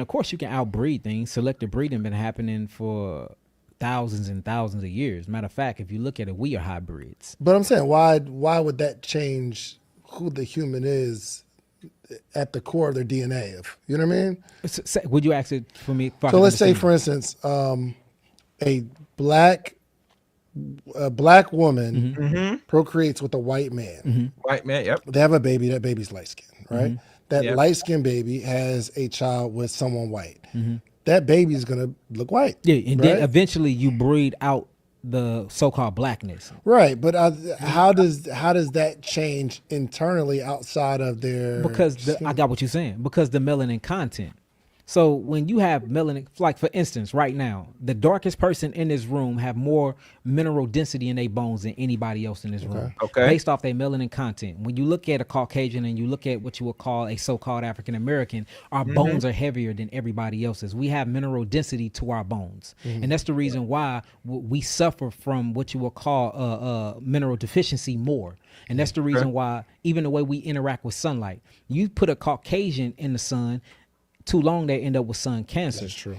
of course, you can outbreed things. Selective breeding been happening for thousands and thousands of years. Matter of fact, if you look at it, we are hybrids. But I'm saying, why would that change who the human is at the core of their DNA? You know what I mean? So, would you ask it for me? So let's say, for instance, a black woman procreates with a white man. White man, yep. They have a baby. That baby's light skinned, right? That light skinned baby has a child with someone white. That baby is gonna look white. Yeah, and then eventually you breed out the so-called blackness. Right, but how does that change internally outside of their? Because I got what you're saying. Because the melanin content. So when you have melanin, like for instance, right now, the darkest person in this room have more mineral density in their bones than anybody else in this room. Okay. Based off their melanin content. When you look at a Caucasian and you look at what you would call a so-called African American, our bones are heavier than everybody else's. We have mineral density to our bones. And that's the reason why we suffer from what you will call mineral deficiency more. And that's the reason why even the way we interact with sunlight, you put a Caucasian in the sun, too long they end up with sun cancer. That's true.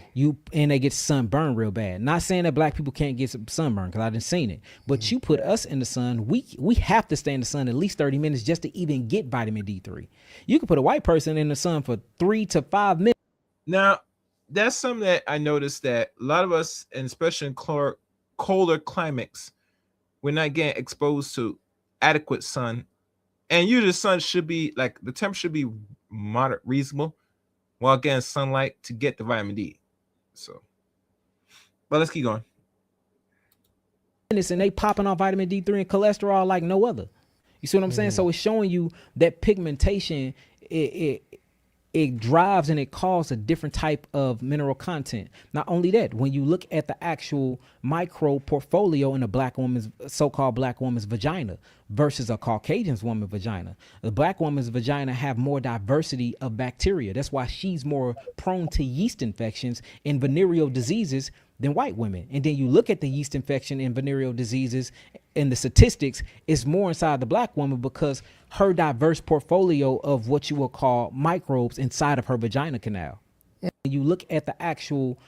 And they get sunburn real bad. Not saying that black people can't get some sunburn, because I didn't seen it. But you put us in the sun, we have to stay in the sun at least 30 minutes just to even get vitamin D3. You can put a white person in the sun for 3 to 5 minutes. Now, that's something that I noticed that a lot of us, and especially in colder climates, we're not getting exposed to adequate sun. And usually the sun should be like, the temperature should be moderate, reasonable, while getting sunlight to get the vitamin D. So, but let's keep going. And they popping off vitamin D3 and cholesterol like no other. You see what I'm saying? So it's showing you that pigmentation, it drives and it causes a different type of mineral content. Not only that, when you look at the actual micro portfolio in a black woman's so-called black woman's vagina versus a Caucasian woman's vagina, the black woman's vagina have more diversity of bacteria. That's why she's more prone to yeast infections and venereal diseases than white women. And then you look at the yeast infection and venereal diseases and the statistics, it's more inside the black woman because her diverse portfolio of what you will call microbes inside of her vagina canal. When you look at the actual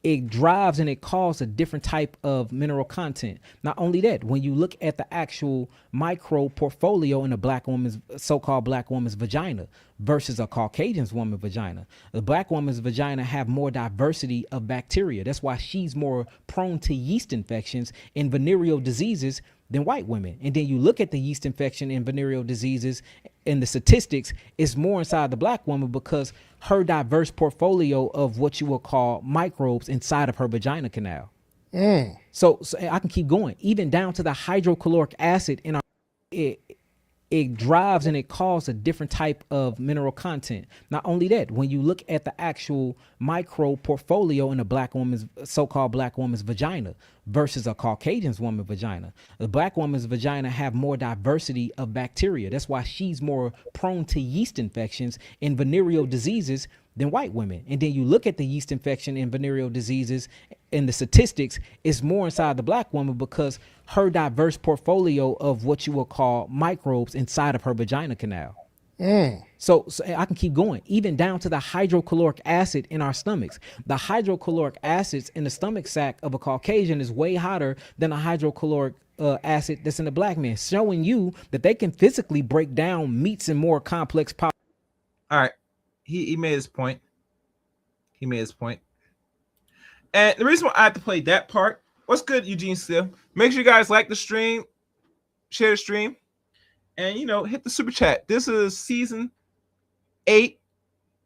it drives and it causes a different type of mineral content. Not only that, when you look at the actual micro portfolio in a black woman's so-called black woman's vagina versus a Caucasian woman's vagina, the black woman's vagina have more diversity of bacteria. That's why she's more prone to yeast infections and venereal diseases than white women. And then you look at the yeast infection and venereal diseases and the statistics, it's more inside the black woman because her diverse portfolio of what you will call microbes inside of her vagina canal. So I can keep going, even down to the hydrochloric acid in our it drives and it causes a different type of mineral content. Not only that, when you look at the actual micro portfolio in a black woman's so-called black woman's vagina versus a Caucasian woman's vagina, the black woman's vagina have more diversity of bacteria. That's why she's more prone to yeast infections and venereal diseases than white women. And then you look at the yeast infection and venereal diseases and the statistics, it's more inside the black woman because her diverse portfolio of what you will call microbes inside of her vagina canal. So I can keep going, even down to the hydrochloric acid in our stomachs. The hydrochloric acids in the stomach sac of a Caucasian is way hotter than the hydrochloric acid that's in the black man, showing you that they can physically break down meats and more complex powders. All right. He made his point. He made his point. And the reason why I had to play that part, what's good, Eugene Still? Make sure you guys like the stream, share the stream, and, you know, hit the super chat. This is season 8.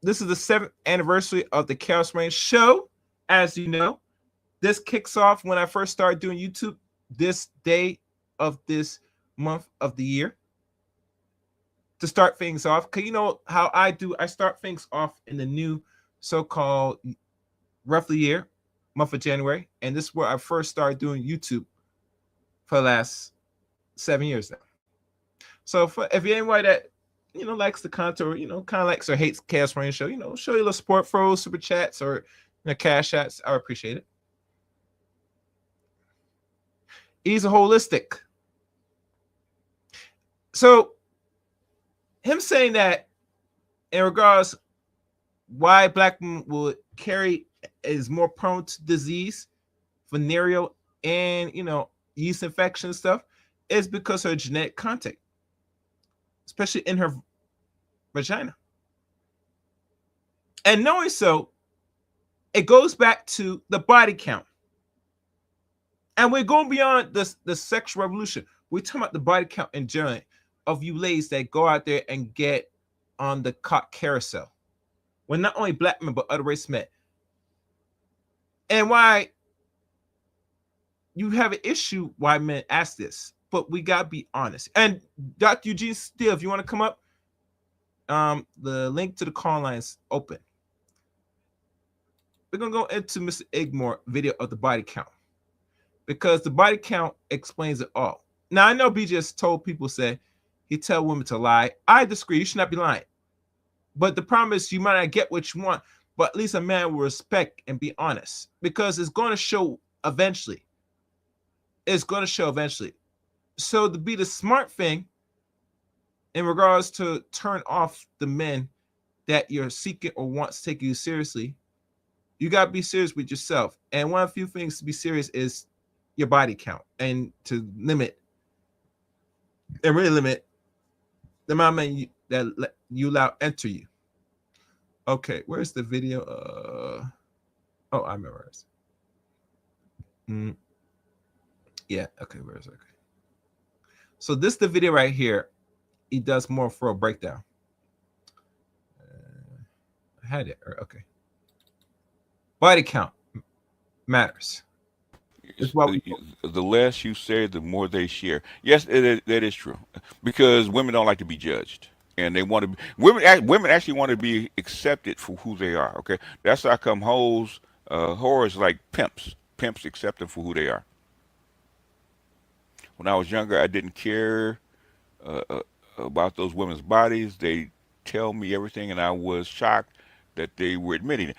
This is the 7th anniversary of the Chaos Reign show. As you know, this kicks off when I first started doing YouTube, this day of this month of the year. To start things off, because you know how I do, I start things off in the new so-called roughly year, month of January, and this is where I first started doing YouTube for the last 7 years now. So if you're anybody that, you know, likes the content, or, you know, kind of likes or hates Chaos Reign show, you know, show you a little support for super chats or, you know, cash chats, I would appreciate it. He's a holistic. So him saying that in regards why black women will carry is more prone to disease, venereal, and, you know, yeast infection and stuff is because of her genetic content, especially in her vagina. And knowing so, it goes back to the body count. And we're going beyond the sexual revolution. We're talking about the body count in general of you ladies that go out there and get on the cock carousel. Well, not only black men, but other race men. And why you have an issue why men ask this, but we got to be honest. And Dr. Eugene Steele, if you want to come up, the link to the call line is open. We're going to go into Mr. Igmore video of the body count, because the body count explains it all. Now, I know B just told people, say, he tell women to lie. I disagree. You should not be lying. But the problem is you might not get what you want, but at least a man will respect and be honest, because it's going to show eventually. It's going to show eventually. So to be the smart thing in regards to turn off the men that you're seeking or wants to take you seriously, you got to be serious with yourself. And one of the few things to be serious is your body count, and to limit and really limit the amount of men that you allow enter you. Okay, where's the video? Oh, I remember it. Yeah, okay, where is it? Okay. So this is the video right here. He does more for a breakdown. I had it. Okay. Body count matters. The less you say, the more they share. Yes, that is true, because women don't like to be judged. and they want to be, women actually want to be accepted for who they are. Okay, that's how come hoes, whores like pimps accept them for who they are. When I was younger, I didn't care about those women's bodies. They tell me everything, and I was shocked that they were admitting it.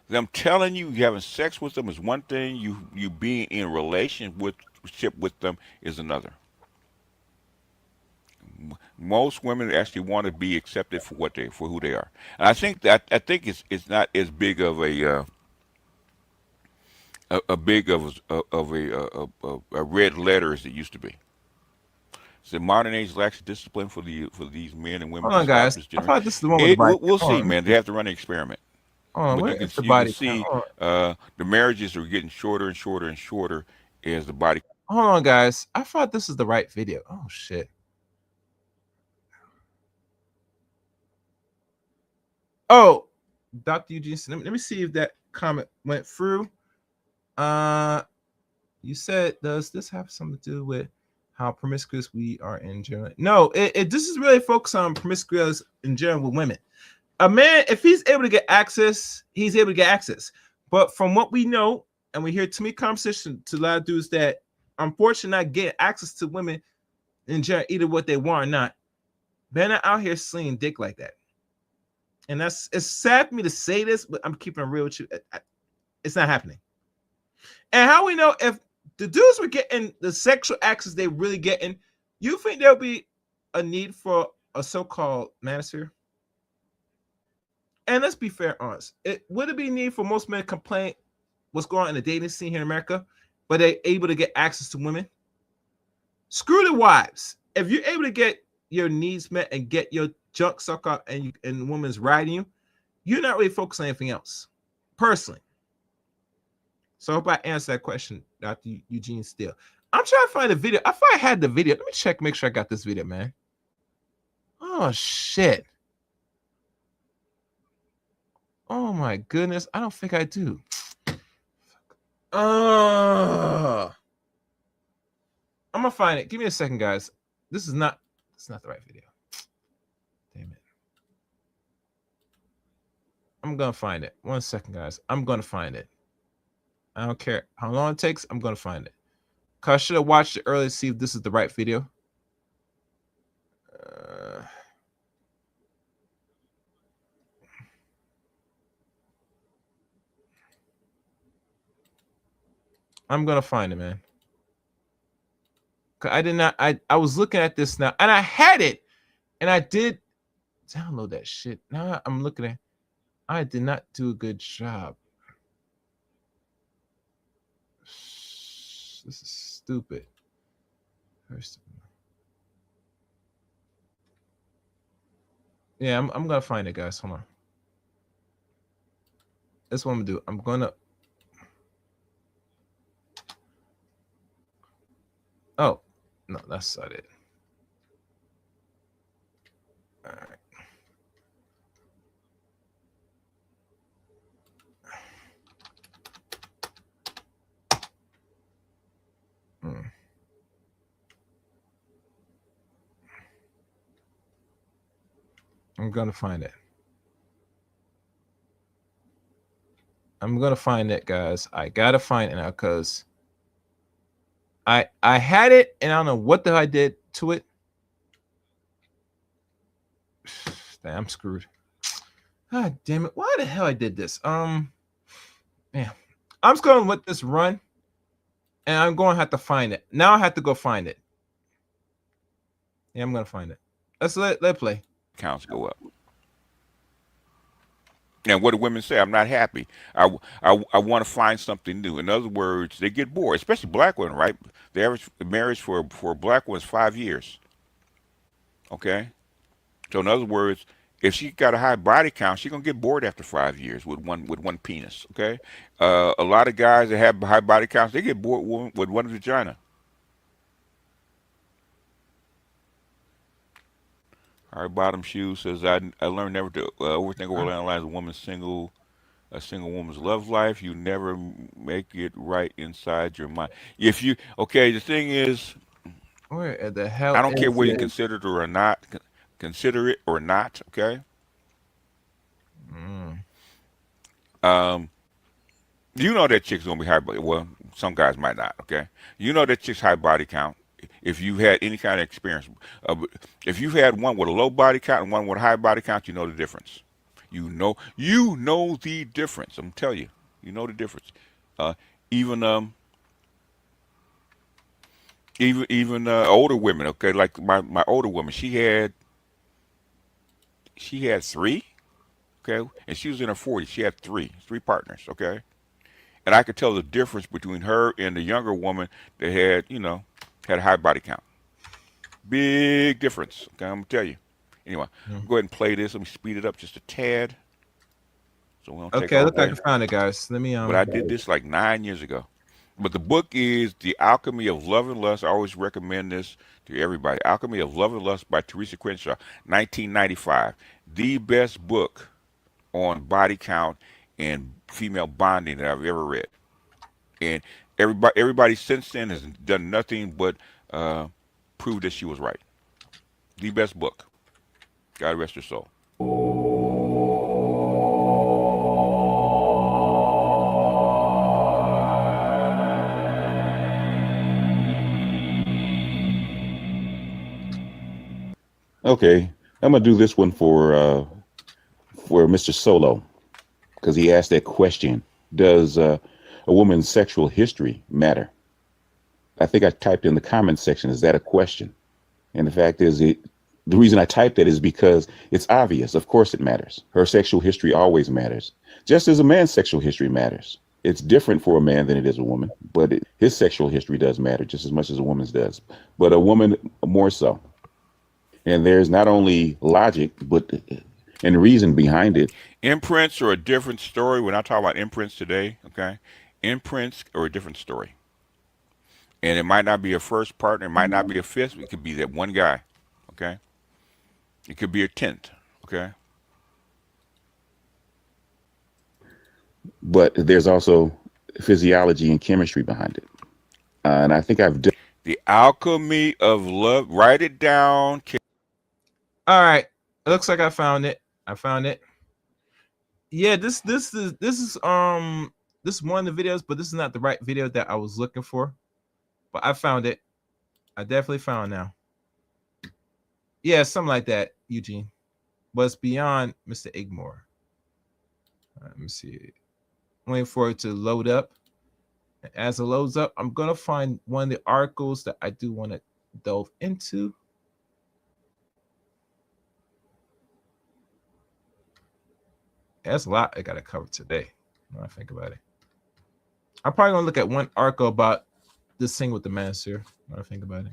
Them telling you having sex with them is one thing. You being in a relationship with them is another. Most women actually want to be accepted for who they are, and I think it's not as big of a red letter as it used to be. So modern age lacks discipline for these men and women. Hold on, guys. I thought this is the one with the body. We'll see, man. They have to run an experiment. Oh, but where you can is the body see count? the marriages are getting shorter and shorter and shorter as the body. Hold on, guys. I thought this is the right video. Oh shit. Oh, Dr. Eugene, let me see if that comment went through. You said, does this have something to do with how promiscuous we are in general? No, this is really focused on promiscuous in general with women. A man, if he's able to get access, he's able to get access. But from what we know, and we hear too many conversations to a lot of dudes that unfortunately not getting access to women in general, either what they want or not, they're not out here slinging dick like that. And it's sad for me to say this, but I'm keeping it real with you. It's not happening. And how we know if the dudes were getting the sexual access they really getting, you think there'll be a need for a so-called manosphere? And let's be fair, honest. Would it be a need for most men to complain what's going on in the dating scene here in America, but they're able to get access to women? Screw the wives. If you're able to get your needs met and get your junk sucked up and the woman's riding you, you're not really focused on anything else, personally. So I hope I answered that question, Dr. Eugene Steele. I'm trying to find the video. I thought I had the video. Let me check, make sure I got this video, man. Oh, shit. Oh, my goodness. I don't think I do. I'm going to find it. Give me a second, guys. It's not the right video. Damn it. I'm going to find it. 1 second, guys. I'm going to find it. I don't care how long it takes. I'm going to find it. Because I should have watched it earlier to see if this is the right video. I'm going to find it, man. I did not. I was looking at this now, and I had it, and I did download that shit. Now I'm looking at. I did not do a good job. This is stupid. Yeah, I'm gonna find it, guys. Hold on. That's what I'm gonna do. I'm gonna. Oh, no, that's not it. All right. I'm gonna find it. I'm gonna find it, guys. I gotta find it now because I had it and I don't know what the hell I did to it. Damn, I'm screwed. God damn it. Why the hell I did this? Man. I'm just gonna let this run and I'm gonna have to find it. Now I have to go find it. Yeah, I'm gonna find it. Let's let play. Counts go up. And what do women say? I'm not happy. I want to find something new. In other words, they get bored, especially black women, right? The average marriage for a black woman is 5 years. Okay? So in other words, if she got a high body count, she's gonna get bored after 5 years with one penis. Okay? A lot of guys that have high body counts, they get bored with one vagina. Our bottom shoe says, I learned never to overthink or analyze a single woman's love life. You never make it right inside your mind. If you, okay, the thing is, where the hell I don't care whether you it? consider it or not. Consider it or not, okay? You know that chick's gonna be high body. Well, some guys might not, okay? You know that chick's high body count if you had any kind of experience. If you had one with a low body count and one with a high body count, you know the difference. You know the difference. I'm telling you, you know the difference. Even older women, okay, like my older woman, she had 3, okay, and she was in her 40s. She had three partners, okay, and I could tell the difference between her and the younger woman that had a high body count. Big difference. Okay, I'm gonna tell you. Anyway, go ahead and play this. Let me speed it up just a tad. So we don't take all look like day. I found it, guys. Let me But I did this like 9 years ago. But the book is The Alchemy of Love and Lust. I always recommend this to everybody. Alchemy of Love and Lust by Teresa Crenshaw, 1995. The best book on body count and female bonding that I've ever read. And everybody since then has done nothing but prove that she was right. The best book. God rest her soul. Okay, I'm gonna do this one for Mr. Solo, because he asked that question: does a woman's sexual history matter? I think I typed in the comment section, is that a question? And the fact is, the reason I typed that is because it's obvious. Of course it matters. Her sexual history always matters, just as a man's sexual history matters. It's different for a man than it is a woman, but his sexual history does matter just as much as a woman's does, but a woman more so. And there's not only logic, but and reason behind it. Imprints are a different story. When I talk about imprints today, okay, imprints are a different story. And it might not be a first partner, it might not be a fifth, it could be that one guy, okay? It could be a 10th, okay? But there's also physiology and chemistry behind it. And I think I've done The Alchemy of Love. Write it down. All right, it looks like I found it. Yeah, this is one of the videos, but this is not the right video that I was looking for. But I found it. I definitely found now. Yeah, something like that, Eugene. But it's beyond Mr. Igmore. All right, let me see. I'm waiting for it to load up. And as it loads up, I'm gonna find one of the articles that I do want to delve into. That's a lot I gotta cover today when I think about it. I'm probably gonna look at one article about this thing with the master when I think about it.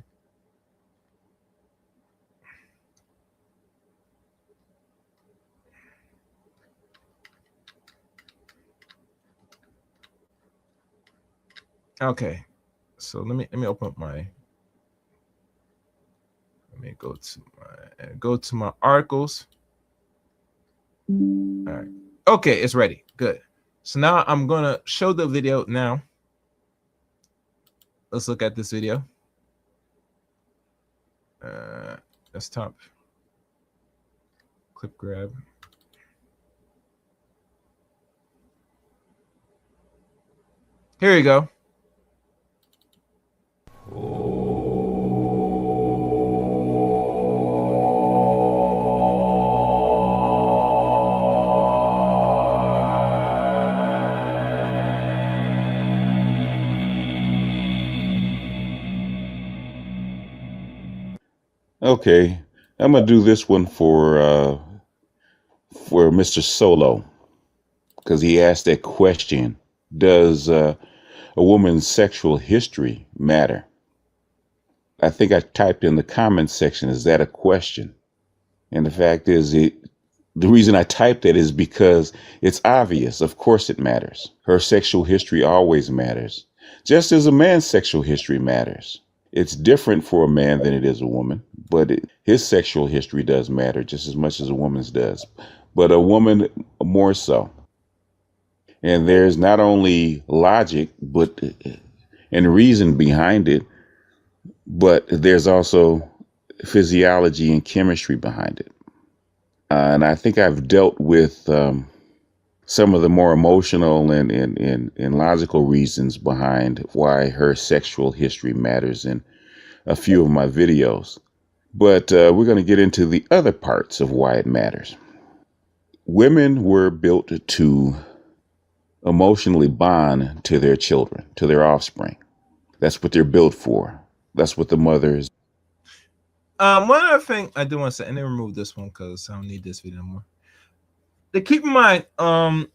Okay, so let me open up my. Let me go to my articles. All right. Okay, it's ready. Good. So now I'm gonna show the video now. Let's look at this video. Desktop. Clip grab. Here you go. Okay, I'm gonna do this one for Mr. Solo, because he asked that question: does a woman's sexual history matter? I think I typed in the comment section, is that a question? And the fact is, the reason I typed that is because it's obvious. Of course it matters. Her sexual history always matters, just as a man's sexual history matters. It's different for a man than it is a woman, but his sexual history does matter just as much as a woman's does, but a woman more so. And there's not only logic, but and reason behind it, but there's also physiology and chemistry behind it. And I think I've dealt with some of the more emotional and logical reasons behind why her sexual history matters in a few of my videos. But we're going to get into the other parts of why it matters. Women were built to emotionally bond to their children, to their offspring. That's what they're built for. That's what the mother is. One other thing I do want to say, and then remove this one because I don't need this video anymore. To keep in mind, the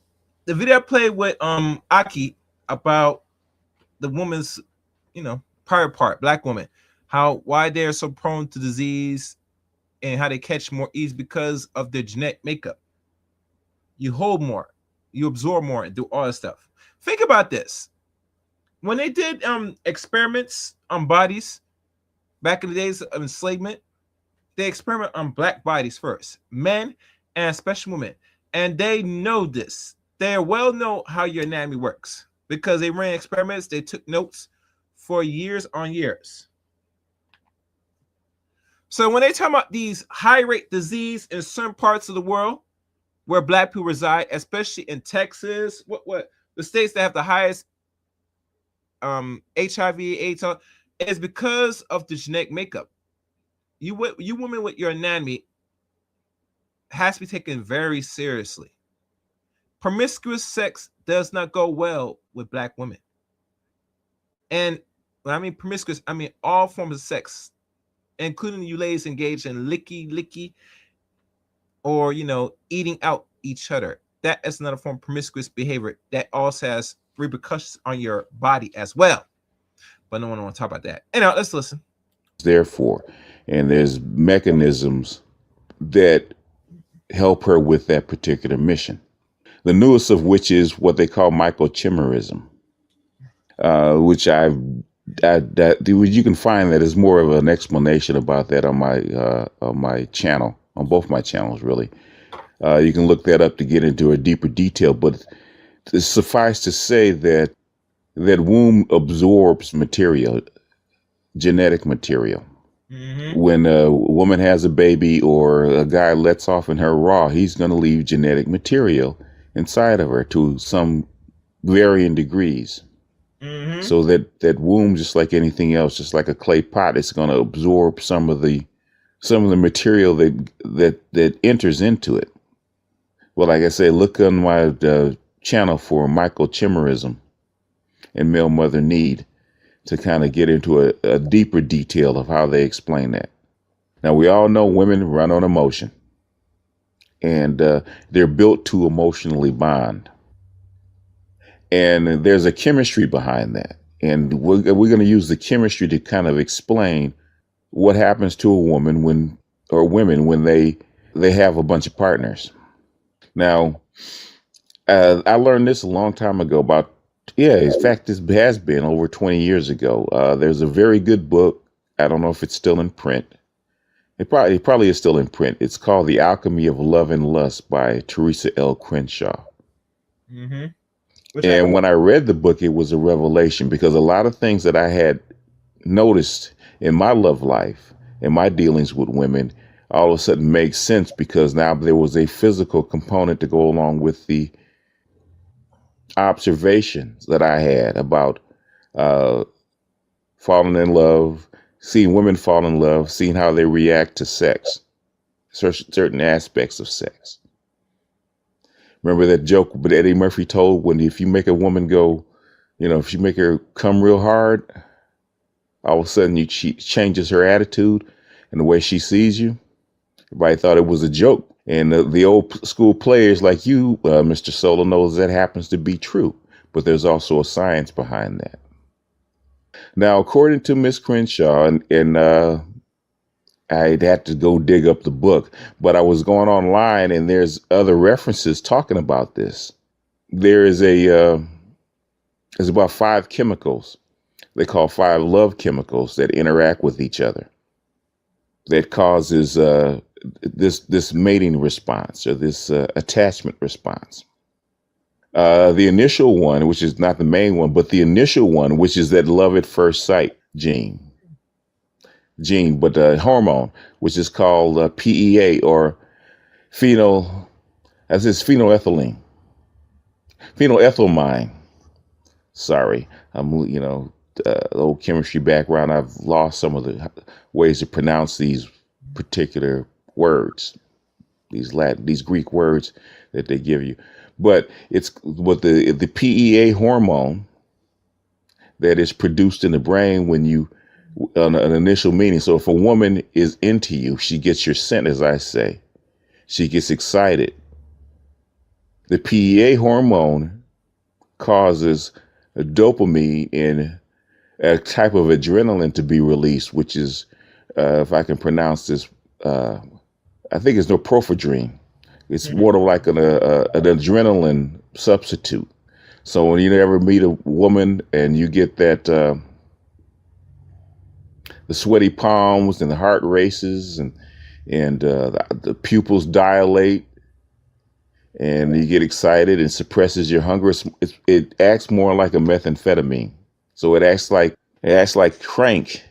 video I played with Aki about the woman's, private part, black woman, why they're so prone to disease and how they catch more ease because of their genetic makeup. You hold more, you absorb more, and do all that stuff. Think about this. When they did experiments on bodies back in the days of enslavement, they experiment on black bodies first, men and especially women. And they know this. They well know how your anatomy works because they ran experiments. They took notes for years on years. So when they talk about these high rate disease in certain parts of the world where black people reside, especially in Texas, what the states that have the highest HIV, AIDS, is because of the genetic makeup. You women with your anatomy has to be taken very seriously. Promiscuous sex does not go well with black women. And when I mean promiscuous, I mean all forms of sex, including you ladies engaged in licky, or, eating out each other. That is another form of promiscuous behavior that also has repercussions on your body as well. But no one want to talk about that. Anyway, let's listen. Therefore, and there's mechanisms that help her with that particular mission. The newest of which is what they call microchimerism, which you can find that is more of an explanation about that on my channel, on both my channels, really. You can look that up to get into a deeper detail, but suffice to say that womb absorbs material, genetic material. Mm-hmm. When a woman has a baby or a guy lets off in her raw, he's going to leave genetic material inside of her to some varying degrees. Mm-hmm. So that womb, just like anything else, just like a clay pot, it's going to absorb some of the material that enters into it. Well, like I say, look on my channel for microchimerism and male mother need to kind of get into a deeper detail of how they explain that. Now, we all know women run on emotion, and they're built to emotionally bond. And there's a chemistry behind that. And we're going to use the chemistry to kind of explain what happens to a woman when they have a bunch of partners. Now, I learned this a long time ago in fact, this has been over 20 years ago. There's a very good book. I don't know if it's still in print. It probably is still in print. It's called The Alchemy of Love and Lust by Teresa L. Crenshaw. Mm-hmm. And when I read the book, it was a revelation because a lot of things that I had noticed in my love life and my dealings with women all of a sudden make sense because now there was a physical component to go along with the observations that I had about falling in love, seeing women fall in love, seeing how they react to sex, certain aspects of sex. Remember that joke that Eddie Murphy told if you make a woman go, if you make her come real hard, all of a sudden she changes her attitude and the way she sees you. Everybody thought it was a joke. And the old school players like you, Mr. Solo, knows that happens to be true. But there's also a science behind that. Now, according to Miss Crenshaw, and I'd had to go dig up the book, but I was going online and there's other references talking about this. There's about 5 chemicals they call 5 love chemicals that interact with each other that causes this mating response or this attachment response. The initial one, which is not the main one, but the initial one, which is that love at first sight gene. gene, but the hormone, which is called PEA or phenylethylamine. Sorry, I'm the old chemistry background. I've lost some of the ways to pronounce these particular words, these Greek words that they give you. But it's what the PEA hormone that is produced in the brain when you on an initial meeting. So if a woman is into you, she gets your scent, as I say. She gets excited. The PEA hormone causes a dopamine and a type of adrenaline to be released, which is, if I can pronounce this, I think it's norepinephrine. It's more like an adrenaline substitute. So when you ever meet a woman and you get that, the sweaty palms and the heart races and the pupils dilate and you get excited and suppresses your hunger, it acts more like a methamphetamine. So it acts like crank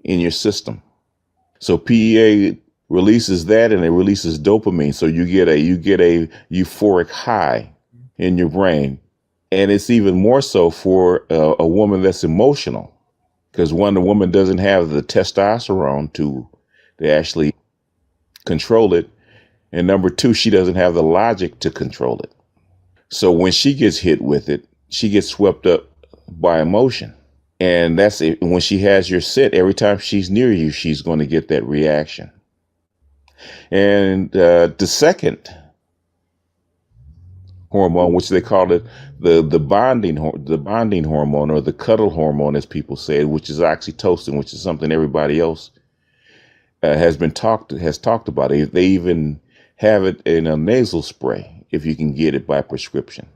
in your system. So PEA releases that and it releases dopamine. So you get a euphoric high in your brain. And it's even more so for a woman that's emotional, because one, the woman doesn't have the testosterone to actually control it. And number two, she doesn't have the logic to control it. So when she gets hit with it, she gets swept up by emotion. And that's it. When she has your scent, every time she's near you, she's going to get that reaction. And the second hormone, which they call it the bonding hormone, or the cuddle hormone, as people say, which is oxytocin, which is something everybody else has talked about. They even have it in a nasal spray if you can get it by prescription.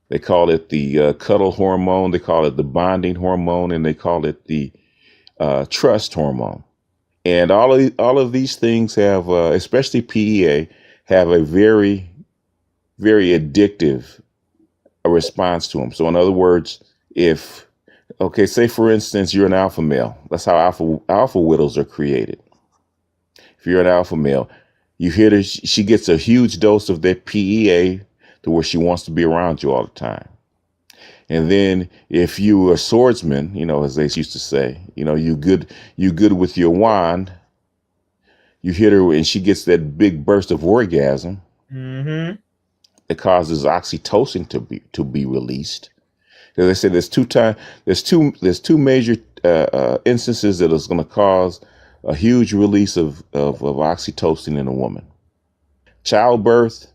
They call it the cuddle hormone, they call it the bonding hormone, and they call it the trust hormone. And all of these things have, especially PEA, have a very, very addictive response to them. So in other words, say for instance, you're an alpha male. That's how alpha widows are created. If you're an alpha male, you hit her, she gets a huge dose of that PEA to where she wants to be around you all the time. And then if you are a swordsman, as they used to say, you good with your wand, you hit her and she gets that big burst of orgasm. Mm-hmm. It causes oxytocin to be released. As I said, there's two major instances that is going to cause a huge release of oxytocin in a woman: childbirth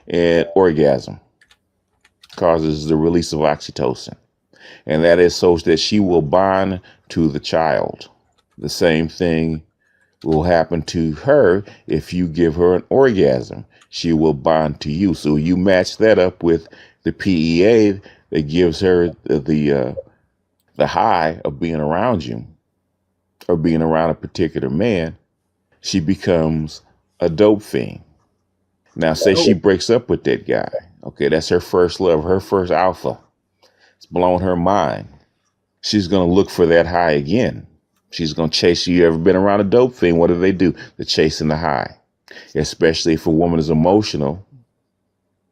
and orgasm causes the release of oxytocin, and that is so that she will bond to the child. The same thing will happen to her if you give her an orgasm. She will bond to you. So you match that up with the PEA that gives her the high of being around you or being around a particular man. She becomes a dope fiend. Now, say she breaks up with that guy. Okay, that's her first love, her first alpha. It's blown her mind. She's going to look for that high again. She's going to chase you. You ever been around a dope fiend? What do? They're chasing the high. Especially if a woman is emotional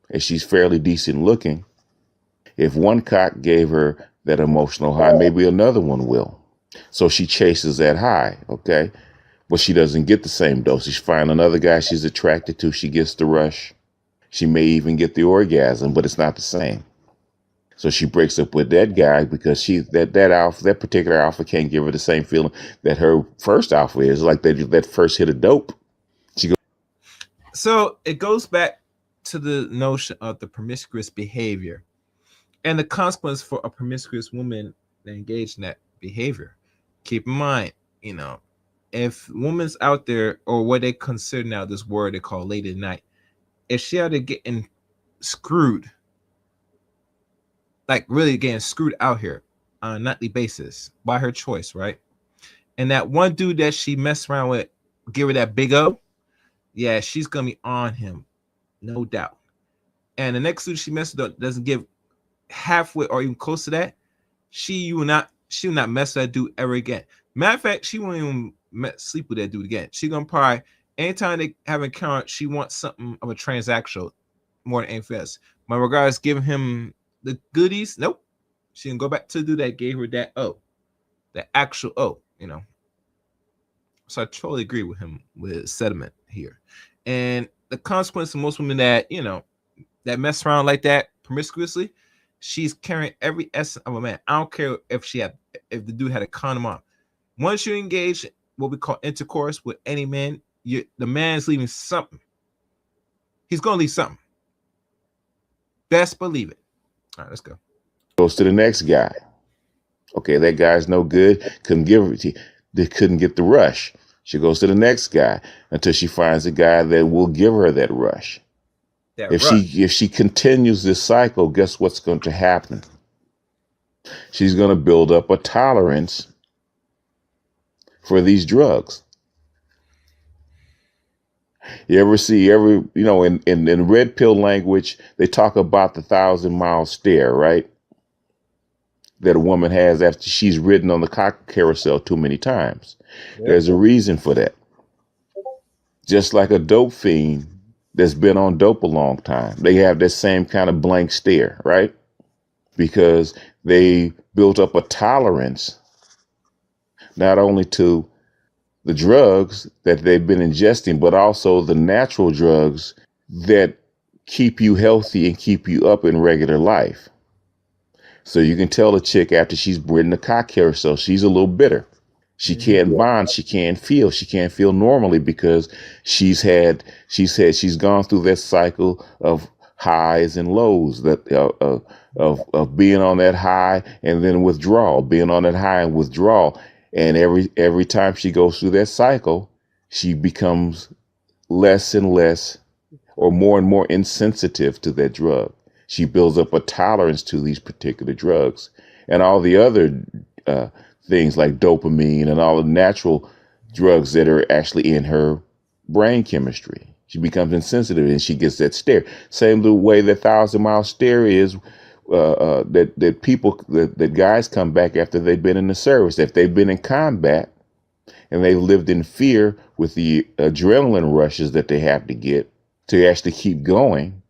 and she's fairly decent looking. If one cock gave her that emotional high, maybe another one will. So she chases that high, okay? But she doesn't get the same dose. She finds another guy she's attracted to. She gets the rush. She may even get the orgasm, but it's not the same. So she breaks up with that guy because that particular alpha can't give her the same feeling that her first alpha is, like that first hit of dope. So it goes back to the notion of the promiscuous behavior and the consequence for a promiscuous woman that engage in that behavior. Keep in mind, if women's out there, or what they consider now, this word they call late at night, if she out there getting screwed, like really getting screwed out here on a nightly basis by her choice, right? And that one dude that she messed around with, give her that big O, yeah, she's gonna be on him, no doubt. And the next dude she messes with doesn't give halfway or even close to that, she will not mess with that dude ever again. Matter of fact, she won't even sleep with that dude again. She gonna probably anytime they have an encounter, she wants something of a transactional more than anything else. My regards, giving him the goodies. Nope. She can go back to do that. Gave her that the actual So I totally agree with him with sentiment here. And the consequence of most women that that mess around like that promiscuously, she's carrying every essence of a man. I don't care if the dude had a condom on. Once you engage what we call intercourse with any man, the man's leaving something. He's gonna leave something. Best believe it. All right, let's go. Goes to the next guy. Okay, that guy's no good. They couldn't get the rush. She goes to the next guy until she finds a guy that will give her that rush. If she continues this cycle, guess what's going to happen? She's going to build up a tolerance for these drugs. You ever see in red pill language, they talk about the 1,000-mile stare, right? That a woman has after she's ridden on the cock carousel too many times. Yep. There's a reason for that. Just like a dope fiend that's been on dope a long time, they have that same kind of blank stare, right? Because they built up a tolerance not only to the drugs that they've been ingesting, but also the natural drugs that keep you healthy and keep you up in regular life. So you can tell a chick after she's ridden the cock carousel, she's a little bitter. She can't bond. She can't feel normally because she's gone through that cycle of highs and lows, that of being on that high and then withdrawal, being on that high and withdrawal. And every time she goes through that cycle, she becomes less and less or more and more insensitive to that drug. She builds up a tolerance to these particular drugs and all the other things like dopamine and all the natural drugs that are actually in her brain chemistry. She becomes insensitive and she gets that stare. Same the way that 1,000-mile stare is that guys come back after they've been in the service. If they've been in combat and they've lived in fear with the adrenaline rushes that they have to get to actually keep going,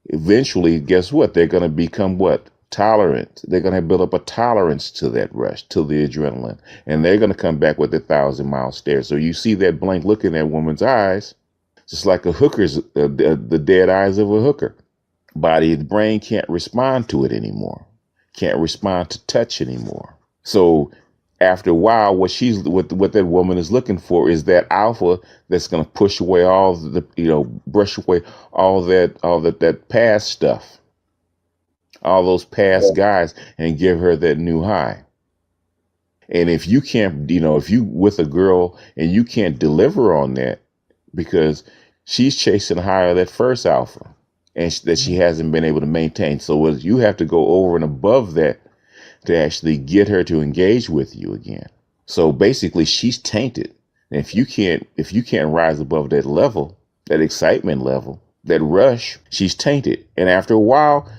eventually, guess what? They're going to become what? Tolerant. They're going to build up a tolerance to that rush, to the adrenaline, and they're going to come back with a 1,000-mile stare. So you see that blank look in that woman's eyes, just like a hooker's, the dead eyes of a hooker. The brain can't respond to it anymore, can't respond to touch anymore. So after a while, what that woman is looking for is that alpha that's going to push away all the, brush away all that past stuff, all those past guys, and give her that new high. And if you can't, if you with a girl and you can't deliver on that because she's chasing higher that first alpha and that she hasn't been able to maintain. So you have to go over and above that to actually get her to engage with you again. So basically she's tainted. And if you can't rise above that level, that excitement level, that rush, she's tainted. And after a while,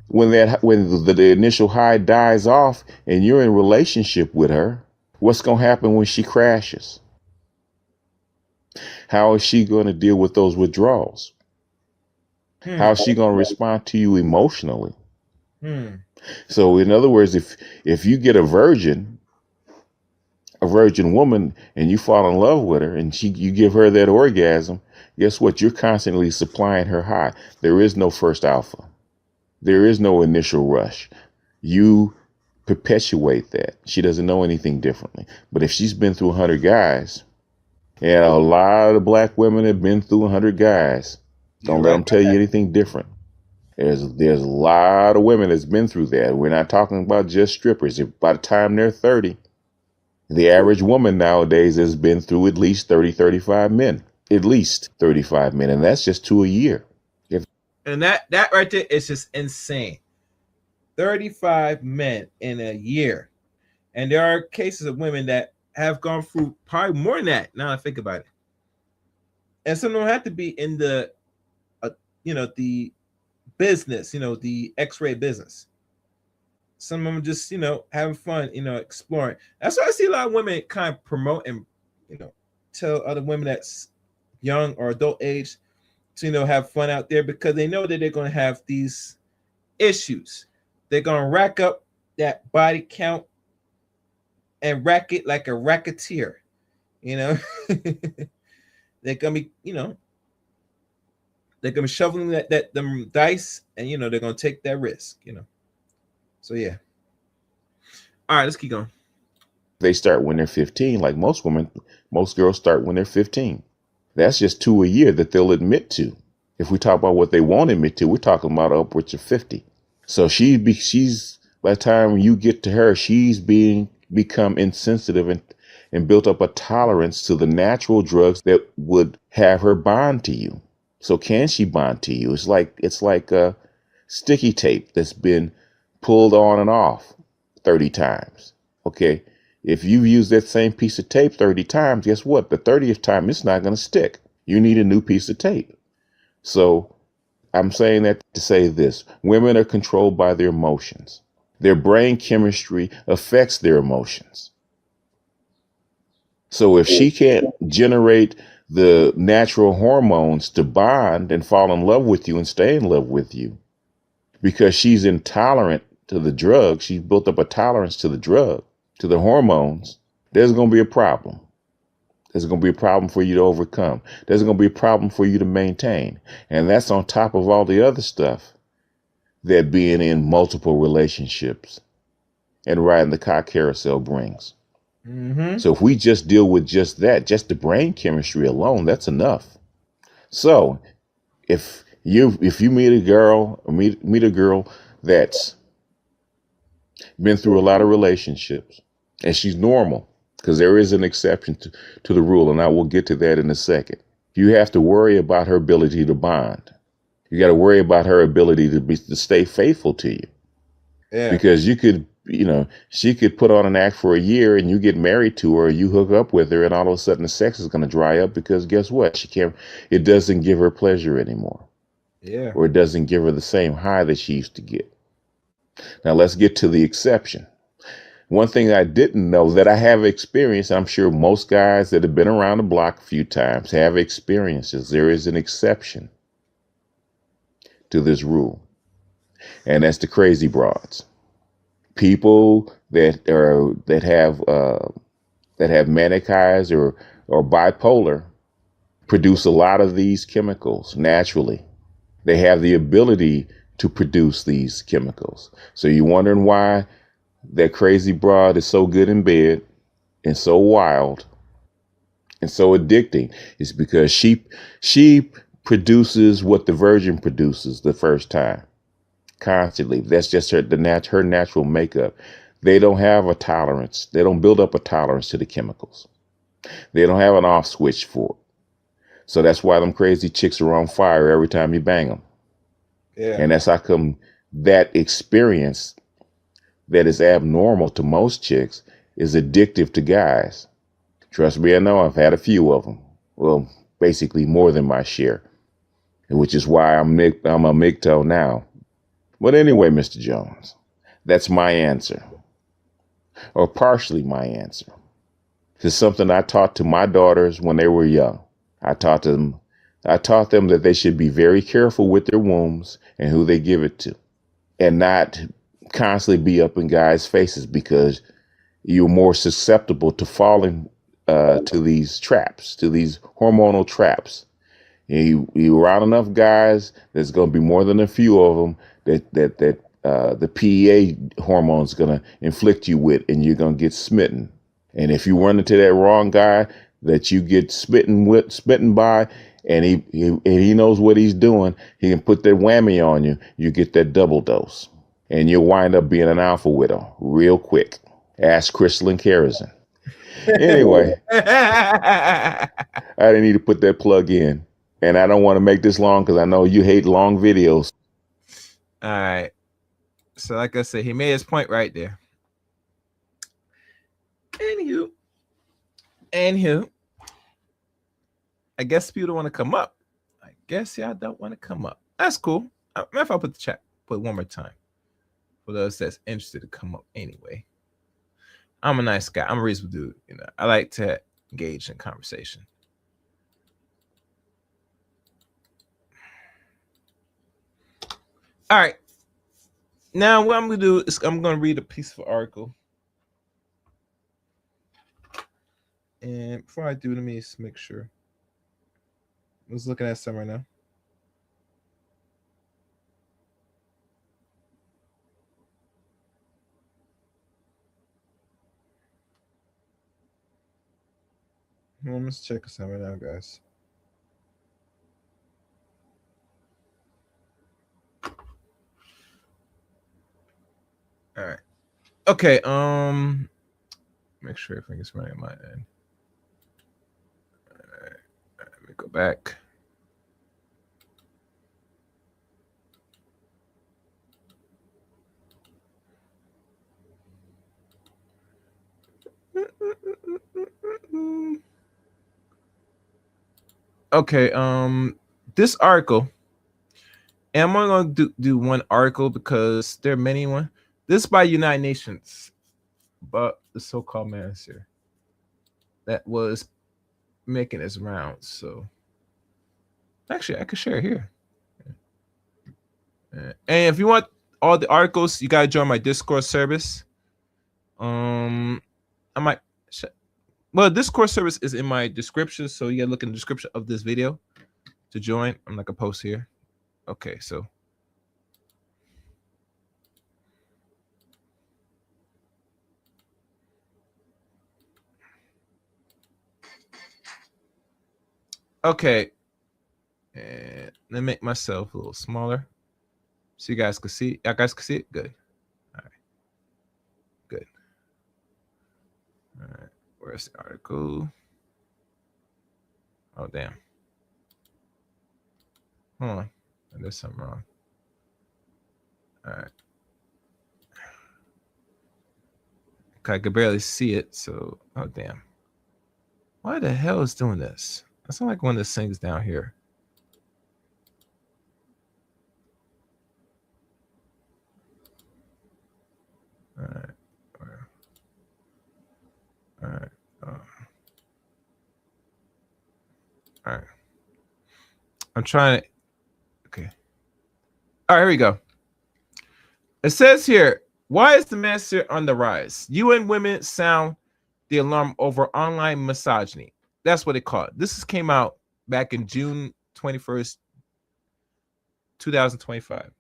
when the initial high dies off and you're in relationship with her, what's going to happen when she crashes? How is she going to deal with those withdrawals? How is she going to respond to you emotionally? So in other words, if you get a virgin woman and you fall in love with her and you give her that orgasm, guess what? You're constantly supplying her high. There is no first alpha. There is no initial rush. You perpetuate that. She doesn't know anything differently. But if she's been through 100 guys, and a lot of black women have been through 100 guys, don't let them tell you anything different. There's a lot of women that's been through that. We're not talking about just strippers. By the time they're 30, the average woman nowadays has been through at least 30, 35 men. At least 35 men. And that's just 2 a year. And that right there is just insane. 35 men in a year. And there are cases of women that have gone through probably more than that. Now I think about it. And some don't have to be in the, the business, the X-ray business. Some of them just, having fun, exploring. That's why I see a lot of women kind of promote and, tell other women that's young or adult age to, have fun out there, because they know that they're going to have these issues. They're going to rack up that body count and rack it like a racketeer, They're going to be, they're going to be shoveling them dice, and, they're going to take that risk, So, yeah. All right, let's keep going. They start when they're 15. Like most girls start when they're 15. That's just 2 a year that they'll admit to. If we talk about what they won't admit to, we're talking about upwards of 50. So she's by the time you get to her, she's become insensitive and built up a tolerance to the natural drugs that would have her bond to you. So can she bond to you? It's like a sticky tape that's been pulled on and off 30 times. Okay. If you've used that same piece of tape 30 times, guess what? The 30th time, it's not going to stick. You need a new piece of tape. So I'm saying that to say this: women are controlled by their emotions. Their brain chemistry affects their emotions. So if she can't generate the natural hormones to bond and fall in love with you and stay in love with you, because she's intolerant to the drug, she's built up a tolerance to the drug, to the hormones, there's going to be a problem. There's going to be a problem for you to overcome. There's going to be a problem for you to maintain. And that's on top of all the other stuff that being in multiple relationships and riding the cock carousel brings. Mm-hmm. So if we just deal with just that, just the brain chemistry alone, that's enough. So if you meet a girl or meet a girl that's been through a lot of relationships, and she's normal, because there is an exception to the rule, and I will get to that in a second. You have to worry about her ability to bond. You got to worry about her ability to stay faithful to you. Yeah. Because you could, she could put on an act for a year and you get married to her, you hook up with her, and all of a sudden the sex is going to dry up because guess what? It doesn't give her pleasure anymore. Yeah. Or it doesn't give her the same high that she used to get. Now let's get to the exception. One thing I didn't know that I have experienced, I'm sure most guys that have been around the block a few times have experiences. There is an exception to this rule, and that's the crazy broads. People that have manic highs or bipolar produce a lot of these chemicals naturally. They have the ability to produce these chemicals. So you're wondering why that crazy broad is so good in bed and so wild and so addicting. It's because she produces what the virgin produces the first time constantly. That's just her natural makeup. They don't have a tolerance. They don't build up a tolerance to the chemicals. They don't have an off switch for it. So that's why them crazy chicks are on fire every time you bang them. Yeah. And that's how come that experience that is abnormal to most chicks is addictive to guys. Trust me, I know. I've had a few of them. Well, basically more than my share, which is why I'm a MGTOW now. But anyway, Mr. Jones, that's my answer, or partially my answer. This is something I taught to my daughters when they were young. I taught them that they should be very careful with their wombs and who they give it to, and not constantly be up in guys' faces, because you're more susceptible to falling to these traps, to these hormonal traps. You around enough guys, there's going to be more than a few of them that the PEA hormone is going to inflict you with, and you're going to get smitten. And if you run into that wrong guy that you get smitten by, and he knows what he's doing, he can put that whammy on you. You get that double dose, and you'll wind up being an alpha widow real quick. Ask Crystal Kerosene. Anyway, I didn't need to put that plug in, and I don't want to make this long because I know you hate long videos. All right. So like I said, he made his point right there. Anywho, I guess people don't want to come up. I guess y'all don't want to come up. That's cool. If I put the chat, put it one more time. for those that's interested to come up anyway. I'm a nice guy. I'm a reasonable dude. You know, I like to engage in conversation. All right. Now what I'm gonna do is I'm gonna read a piece of article. And before I do, let me just make sure. I was looking at some right now. Well, let's check this out right now, guys. All right. Okay. Make sure everything is running on my end. All right. Let me go back. Okay. This article, and I'm only going to do one article because there are many one. This is by United Nations, but the so-called minister that was making his rounds. So actually, I could share it here. And if you want all the articles, you gotta join my Discord service. I might. Well, Discord service is in my description, so you gotta look in the description of this video to join. I'm not gonna post here. Okay, so. Okay, and let me make myself a little smaller so you guys can see. Y'all guys can see it? Good. All right. Good. All right. Where's the article? Oh, damn. Hold on. There's something wrong. All right. I could barely see it, so oh damn. Why the hell is doing this? I sound like one of the things down here. All right. All right. All right. I'm trying to. Okay. All right, here we go. It says here, why is the master on the rise? UN women sound the alarm over online misogyny. That's what it called. This came out back in June 21st, 2025.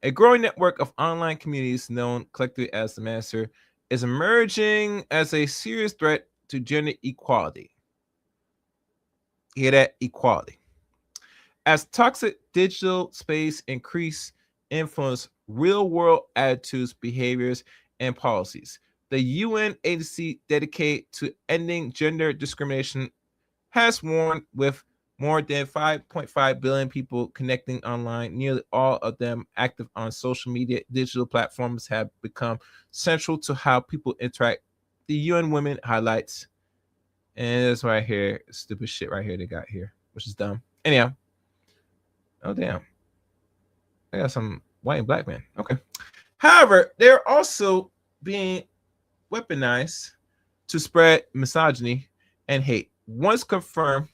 A growing network of online communities known collectively as the Master is emerging as a serious threat to gender equality. Hear that? Equality. As toxic digital space increase influence real-world attitudes, behaviors, and policies. The UN agency dedicated to ending gender discrimination has warned with more than 5.5 billion people connecting online, nearly all of them active on social media. Digital platforms have become central to how people interact. The UN Women highlights, and this right here, stupid shit right here they got here, which is dumb. Anyhow, oh damn, I got some white and black men. Okay. However, they're also being weaponized to spread misogyny and hate. Once confirmed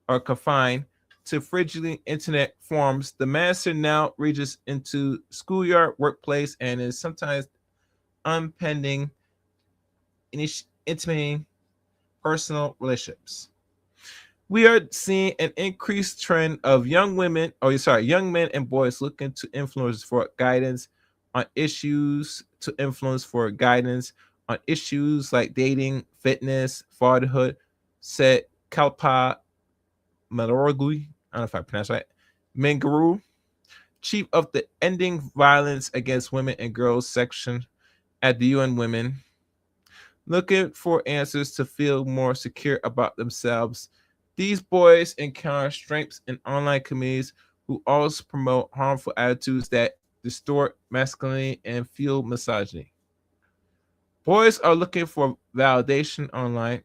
or confined to frigid internet forums, the master now reaches into schoolyard, workplace, and is sometimes impending, intimating personal relationships. We are seeing an increased trend of young men and boys looking to influencers for guidance on issues, on issues like dating, fitness, fatherhood, said Kalpa Malorgui, I don't know if I pronounced right, Menguru, chief of the Ending Violence Against Women and Girls section at the UN Women, looking for answers to feel more secure about themselves. These boys encounter strengths in online communities who also promote harmful attitudes that distort masculinity and fuel misogyny. Boys are looking for validation online.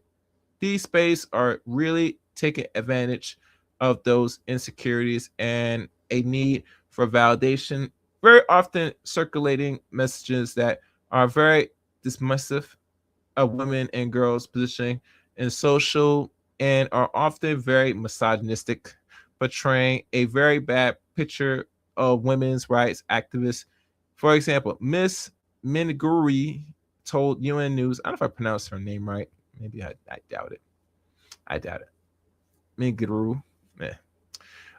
These spaces are really taking advantage of those insecurities and a need for validation very often circulating messages that are very dismissive of women and girls' positioning in social and are often very misogynistic, portraying a very bad picture of women's rights activists. For example, Miss Miniguri told UN News, I don't know if I pronounced her name right. Maybe I doubt it. I doubt it. Miniguru. Yeah.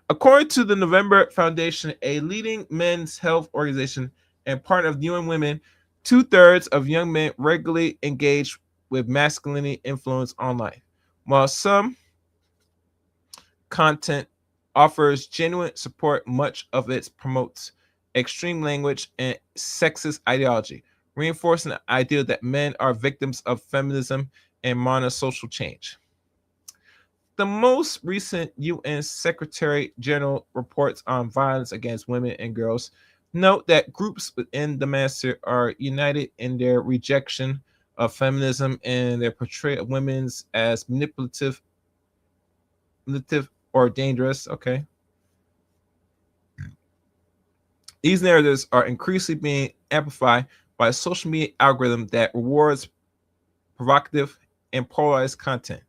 According to the November Foundation, a leading men's health organization and part of UN Women, 2/3 of young men regularly engage with masculinity influence online. While some content offers genuine support, much of it promotes extreme language and sexist ideology, reinforcing the idea that men are victims of feminism and modern social change. The most recent UN Secretary General reports on violence against women and girls note that groups within the manosphere are united in their rejection of feminism and their portrayal of women as manipulative or dangerous. Okay. These narratives are increasingly being amplified by a social media algorithm that rewards provocative and polarized content.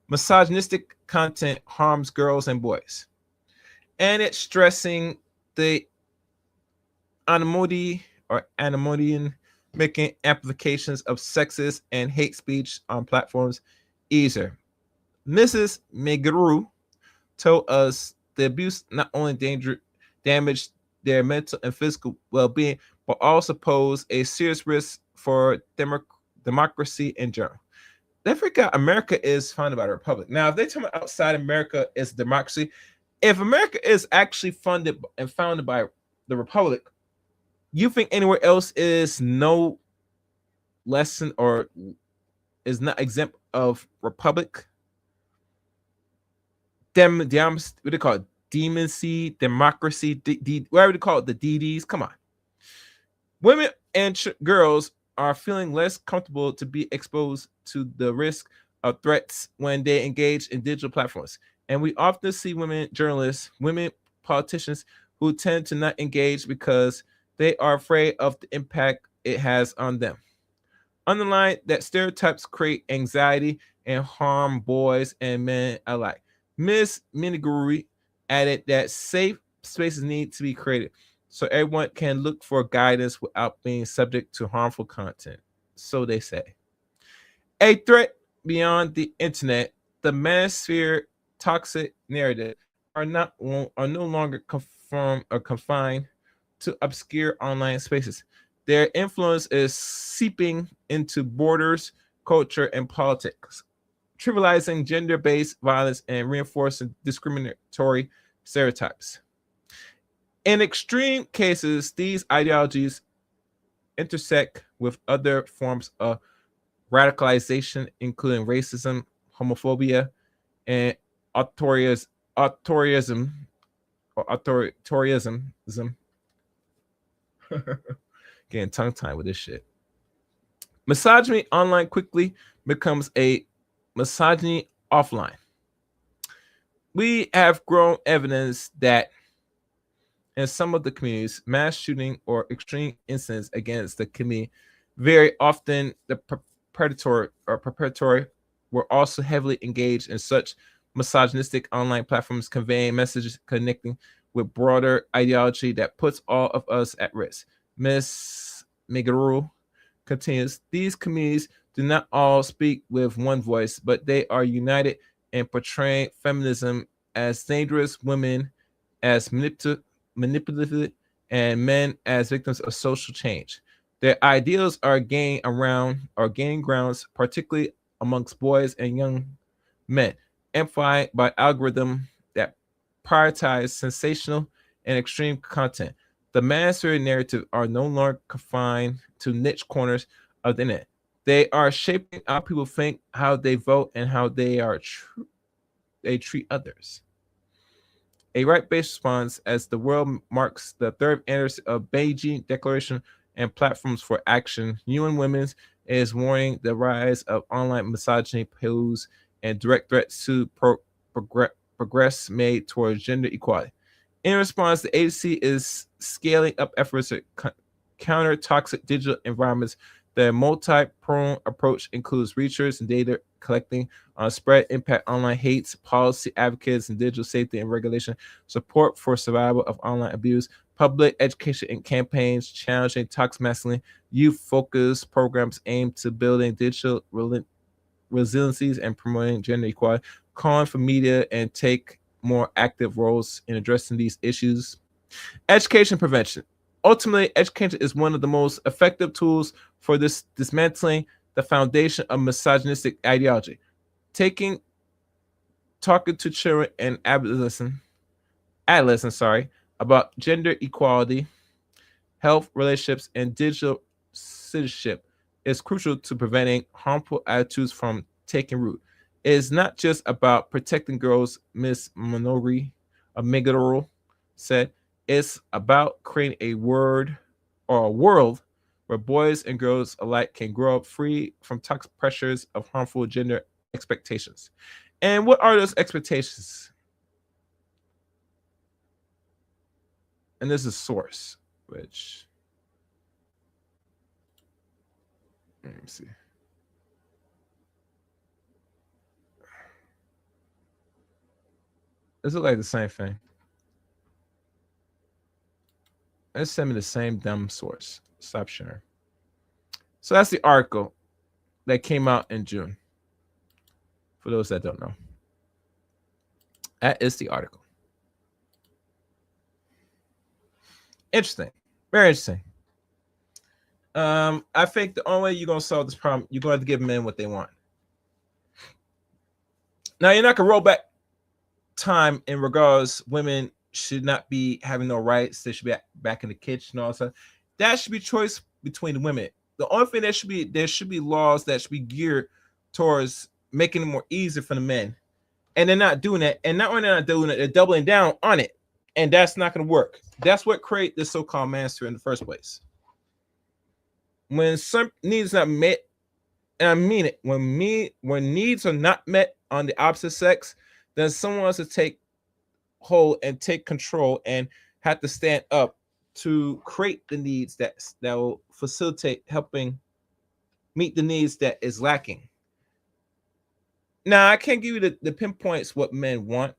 Misogynistic content harms girls and boys. And it's stressing the anonymity or anonymity, making amplifications of sexist and hate speech on platforms easier. Mrs. Meguru told us the abuse not only damaged their mental and physical well-being, but also pose a serious risk for democracy in general. They forgot America is founded by the Republic. Now, if they tell me outside America is democracy, if America is actually funded and founded by the Republic, you think anywhere else is no lesson or is not exempt of Republic? What do they call it? Demoncy, democracy, whatever they call it, the DDs. Come on. Women and girls are feeling less comfortable to be exposed to the risk of threats when they engage in digital platforms. And we often see women journalists, women politicians who tend to not engage because they are afraid of the impact it has on them. Underline that stereotypes create anxiety and harm boys and men alike. Ms. Miniguri added that safe spaces need to be created so everyone can look for guidance without being subject to harmful content. So they say. A threat beyond the internet, the manosphere toxic narrative are no longer confined to obscure online spaces. Their influence is seeping into borders, culture, and politics, trivializing gender-based violence and reinforcing discriminatory stereotypes. In extreme cases, these ideologies intersect with other forms of radicalization, including racism, homophobia, and authoritarianism. Getting tongue-tied with this shit. Misogyny online quickly becomes a misogyny offline. We have grown evidence that in some of the communities, mass shooting or extreme incidents against the community, very often the perpetrator were also heavily engaged in such misogynistic online platforms, conveying messages connecting with broader ideology that puts all of us at risk. Ms. Meguru continues, these communities do not all speak with one voice, but they are united in portraying feminism as dangerous, women as manipulative, and men as victims of social change. Their ideals are gaining grounds, particularly amongst boys and young men, amplified by algorithms that prioritize sensational and extreme content. The manosphere narrative are no longer confined to niche corners of the internet. They are shaping how people think, how they vote, and how they treat others. A right-based response as the world marks the third anniversary of Beijing Declaration and Platforms for Action. UN Women is warning the rise of online misogyny poses and direct threats to progress made towards gender equality. In response, the agency is scaling up efforts to counter toxic digital environments. The multi-pronged approach includes research and data collecting on spread impact, online hates, policy advocates, and digital safety and regulation, support for survival of online abuse, public education and campaigns challenging toxic masculinity, youth-focused programs aimed to building digital resiliencies and promoting gender equality, calling for media and take more active roles in addressing these issues. Education prevention. Ultimately, education is one of the most effective tools for this dismantling the foundation of misogynistic ideology. Talking to children and adolescents, about gender equality, health, relationships, and digital citizenship is crucial to preventing harmful attitudes from taking root. It is not just about protecting girls, Miss Minori of Megadoro said. It's about creating a world where boys and girls alike can grow up free from toxic pressures of harmful gender expectations. And what are those expectations? And this is source, which, let me see. This looks like the same thing. Let's send me the same dumb source. Stop sharing. So that's the article that came out in June. For those that don't know, that is the article. Interesting. Very interesting. I think the only way you're going to solve this problem, you're going to have to give men what they want. Now, you're not going to roll back time in regards women should not be having no rights. They should be back in the kitchen and all that stuff. That should be choice between the women. The only thing there should be laws that should be geared towards making it more easier for the men. And they're not doing that. And not only they're not doing it, they're doubling down on it. And that's not going to work. That's what created this so-called mansphere in the first place. When some needs not met, and I mean it, when needs are not met on the opposite sex, then someone has to take hold and take control and have to stand up to create the needs that will facilitate helping meet the needs that is lacking. Now, I can't give you the pinpoints what men want,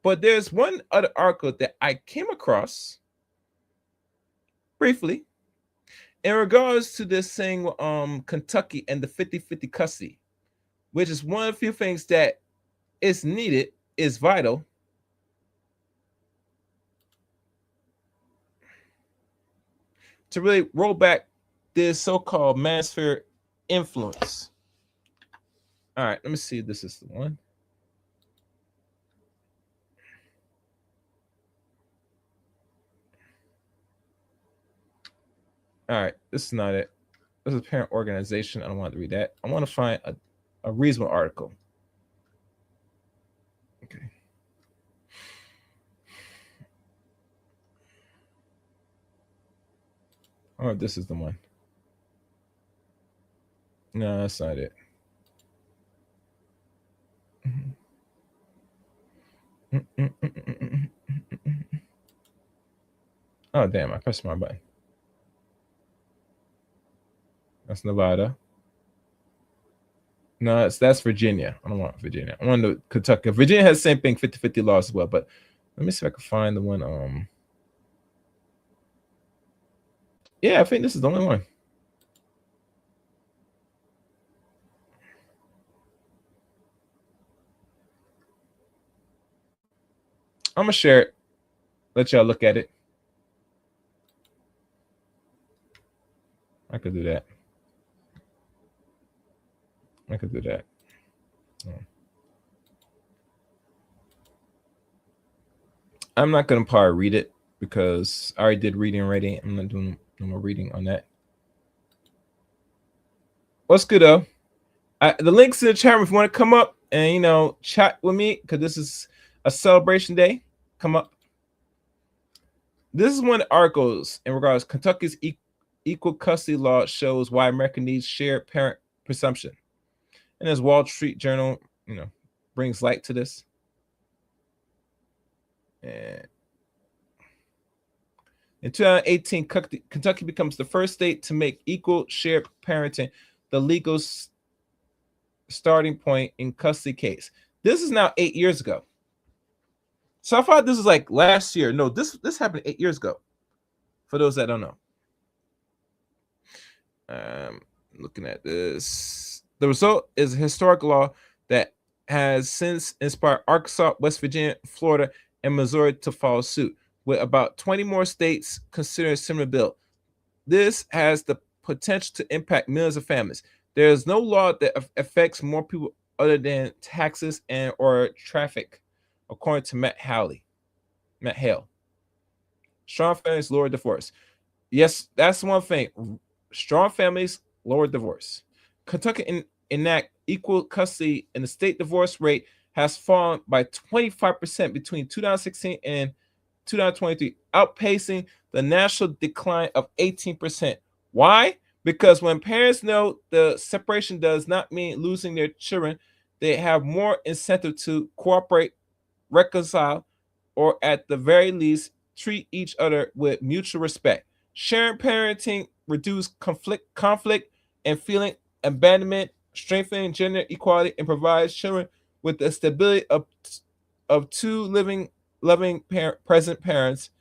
but there's one other article that I came across briefly in regards to this thing with Kentucky and the 50-50 custody, which is one of the few things that is needed, is vital. To really roll back this so-called mansphere influence. All right, let me see if this is the one. All right, this is not it. This is a parent organization. I don't want to read that. I want to find a reasonable article. Okay. Oh, this is the one. No, that's not it. Oh, damn, I pressed my button. That's Nevada. No, that's Virginia. I don't want Virginia. I want the Kentucky. Virginia has the same thing, 50-50 laws as well. But let me see if I can find the one. Yeah, I think this is the only one. I'm gonna share it. Let y'all look at it. I could do that. I could do that. Oh. I'm not gonna probably read it because I already did reading already. I'm not doing no more reading on that. What's good though? The links in the chat room if you want to come up and chat with me because this is a celebration day. Come up. This is one of the articles in regards to Kentucky's equal custody law shows why America needs shared parent presumption. And as Wall Street Journal, brings light to this. And In 2018, Kentucky becomes the first state to make equal shared parenting the legal starting point in custody case. This is now 8 years ago. So I thought this was like last year. No, this happened 8 years ago. For those that don't know. Looking at this. The result is a historic law that has since inspired Arkansas, West Virginia, Florida, and Missouri to follow suit, with about 20 more states considering a similar bill. This has the potential to impact millions of families. There is no law that affects more people other than taxes and or traffic, according to Matt Hale. Strong families lower divorce. Yes, that's one thing. Strong families lower divorce. Kentucky enact equal custody, and the state divorce rate has fallen by 25% between 2016 and 2023, outpacing the national decline of 18%. Why? Because when parents know the separation does not mean losing their children, they have more incentive to cooperate, reconcile, or at the very least, treat each other with mutual respect. Sharing parenting reduces conflict and feeling abandonment, strengthening gender equality, and provides children with the stability of two living, loving present parents.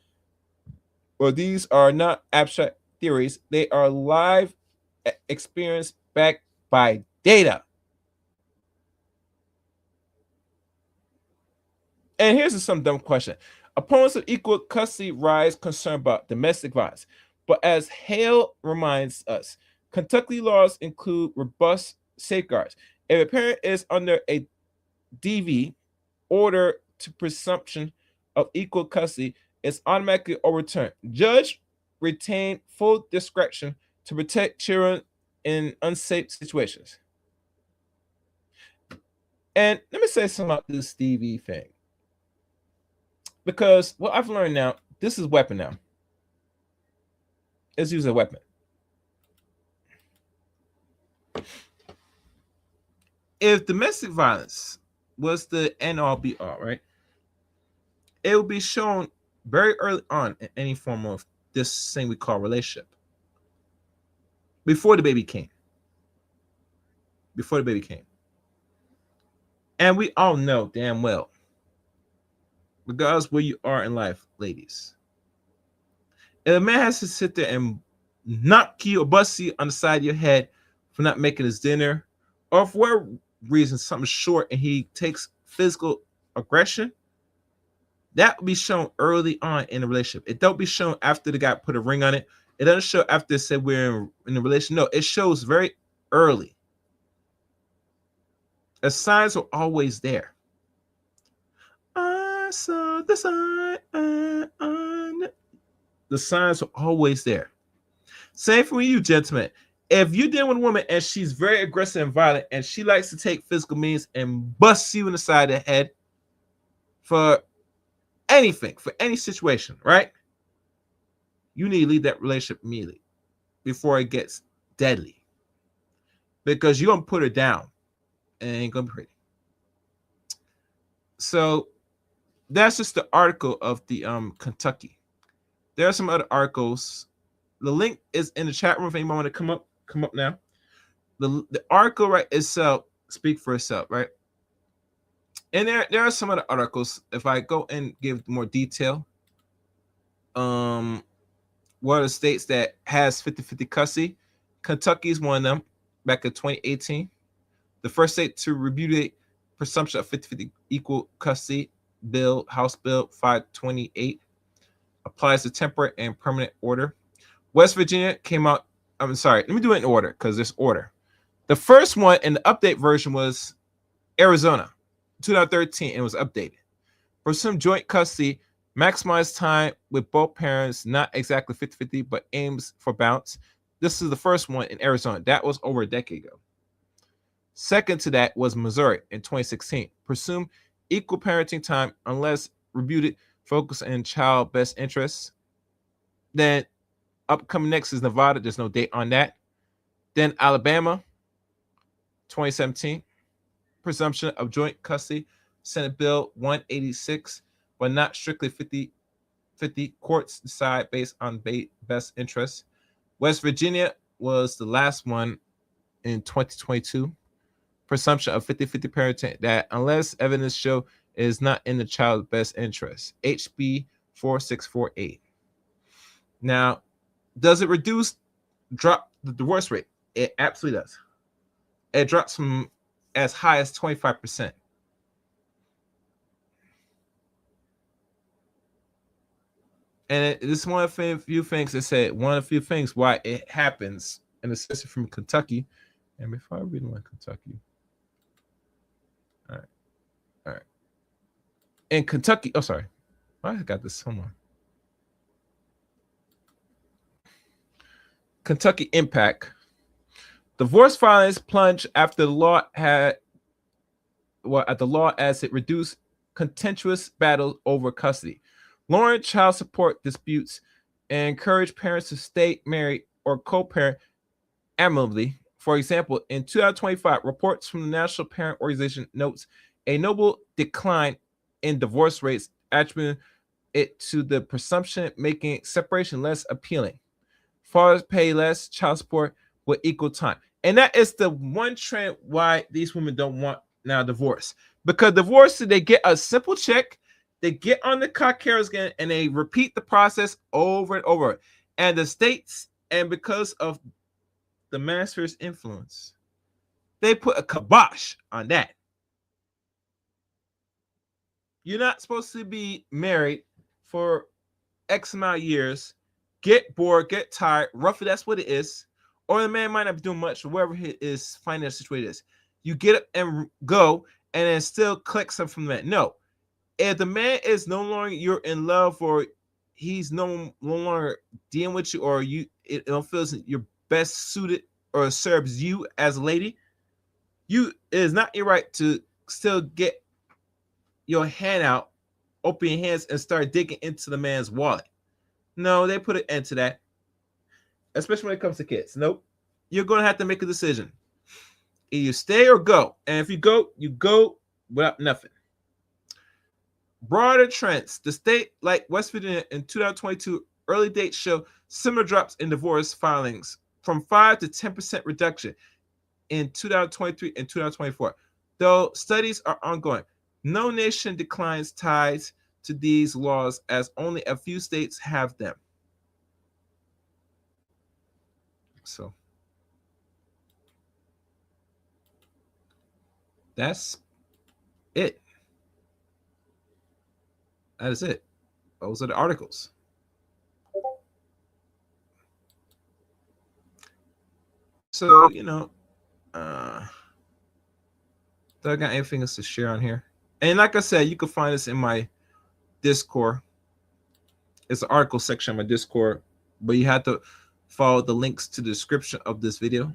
Well, these are not abstract theories. They are live experience backed by data. And here's some dumb question. Opponents of equal custody rise concern about domestic violence. But as Hale reminds us, Kentucky laws include robust safeguards. If a parent is under a DV, order to presumption of equal custody, is automatically overturned. Judge retain full discretion to protect children in unsafe situations. And let me say something about this DV thing. Because what I've learned now, this is a weapon now. It's used as a weapon. If domestic violence was the end all be all, right? It will be shown very early on in any form of this thing we call relationship. Before the baby came. Before the baby came. And we all know damn well, regardless where you are in life, ladies, if a man has to sit there and knock you or bust you on the side of your head for not making his dinner, or for whatever reason, something short, and he takes physical aggression, that will be shown early on in the relationship. It don't be shown after the guy put a ring on it. It doesn't show after they said we're in a relationship. No, it shows very early. The signs are always there. I saw the sign. The signs are always there. Same for you, gentlemen. If you're dealing with a woman and she's very aggressive and violent, and she likes to take physical means and bust you in the side of the head for anything, for any situation, right? You need to leave that relationship immediately before it gets deadly. Because you're going to put her down and it ain't going to be pretty. So that's just the article of the Kentucky. There are some other articles. The link is in the chat room if anyone want to come up now. The article right itself speak for itself, right? And there are some other articles. If I go and give more detail, one of the states that has 50-50 custody, Kentucky is one of them. Back in 2018, the first state to repudiate presumption of 50-50 equal custody bill, House Bill 528, applies to temporary and permanent order. West Virginia came out. I'm sorry. Let me do it in order because there's order. The first one in the update version was Arizona, 2013, and it was updated. For some joint custody, maximize time with both parents, not exactly 50-50, but aims for balance. This is the first one in Arizona. That was over a decade ago. Second to that was Missouri in 2016. Presume equal parenting time unless reputed focus on child best interests. Then upcoming next is Nevada. There's no date on that. Then Alabama, 2017. Presumption of joint custody. Senate Bill 186, but not strictly 50 courts decide based on best interest. West Virginia was the last one in 2022. Presumption of 50-50 parenting that unless evidence show it is not in the child's best interest. HB 4648. Now, does it drop the divorce rate? It absolutely does. It drops from as high as 25%. And this is one of the few things that said one of the few things why it happens, and especially from Kentucky. And before I read one Kentucky, all right. In Kentucky, oh sorry, I got this somewhere. Kentucky impact. Divorce filings plunged after the law as it reduced contentious battles over custody, lowering child support disputes, and encouraged parents to stay married or co-parent amicably. For example, in 2025, reports from the National Parent Organization notes a notable decline in divorce rates, attributing it to the presumption making separation less appealing. Fathers pay less child support with equal time. And that is the one trend why these women don't want now divorce. Because divorce, they get a simple check, they get on the cock carrots again, and they repeat the process over and over. And the states, and because of the master's influence, they put a kibosh on that. You're not supposed to be married for X amount of years, get bored, get tired. Roughly, that's what it is. Or the man might not be doing much, wherever his financial situation is. You get up and go, and then still collect something from the man. No. If the man is no longer you're in love, or he's no longer dealing with you, or it feels you're best suited or serves you as a lady, it is not your right to still get your hand out, open your hands, and start digging into the man's wallet. No, they put an end to that, especially when it comes to kids. Nope. You're going to have to make a decision. Either you stay or go. And if you go without nothing. Broader trends. The state like West Virginia in 2022, early dates show similar drops in divorce filings from 5 to 10% reduction in 2023 and 2024. Though studies are ongoing, no nation declines ties to these laws as only a few states have them. So that's it. That is it. Those are the articles. So, do I got anything else to share on here? And like I said, you can find this in my Discord. It's an article section of my Discord, but you have to follow the links to the description of this video,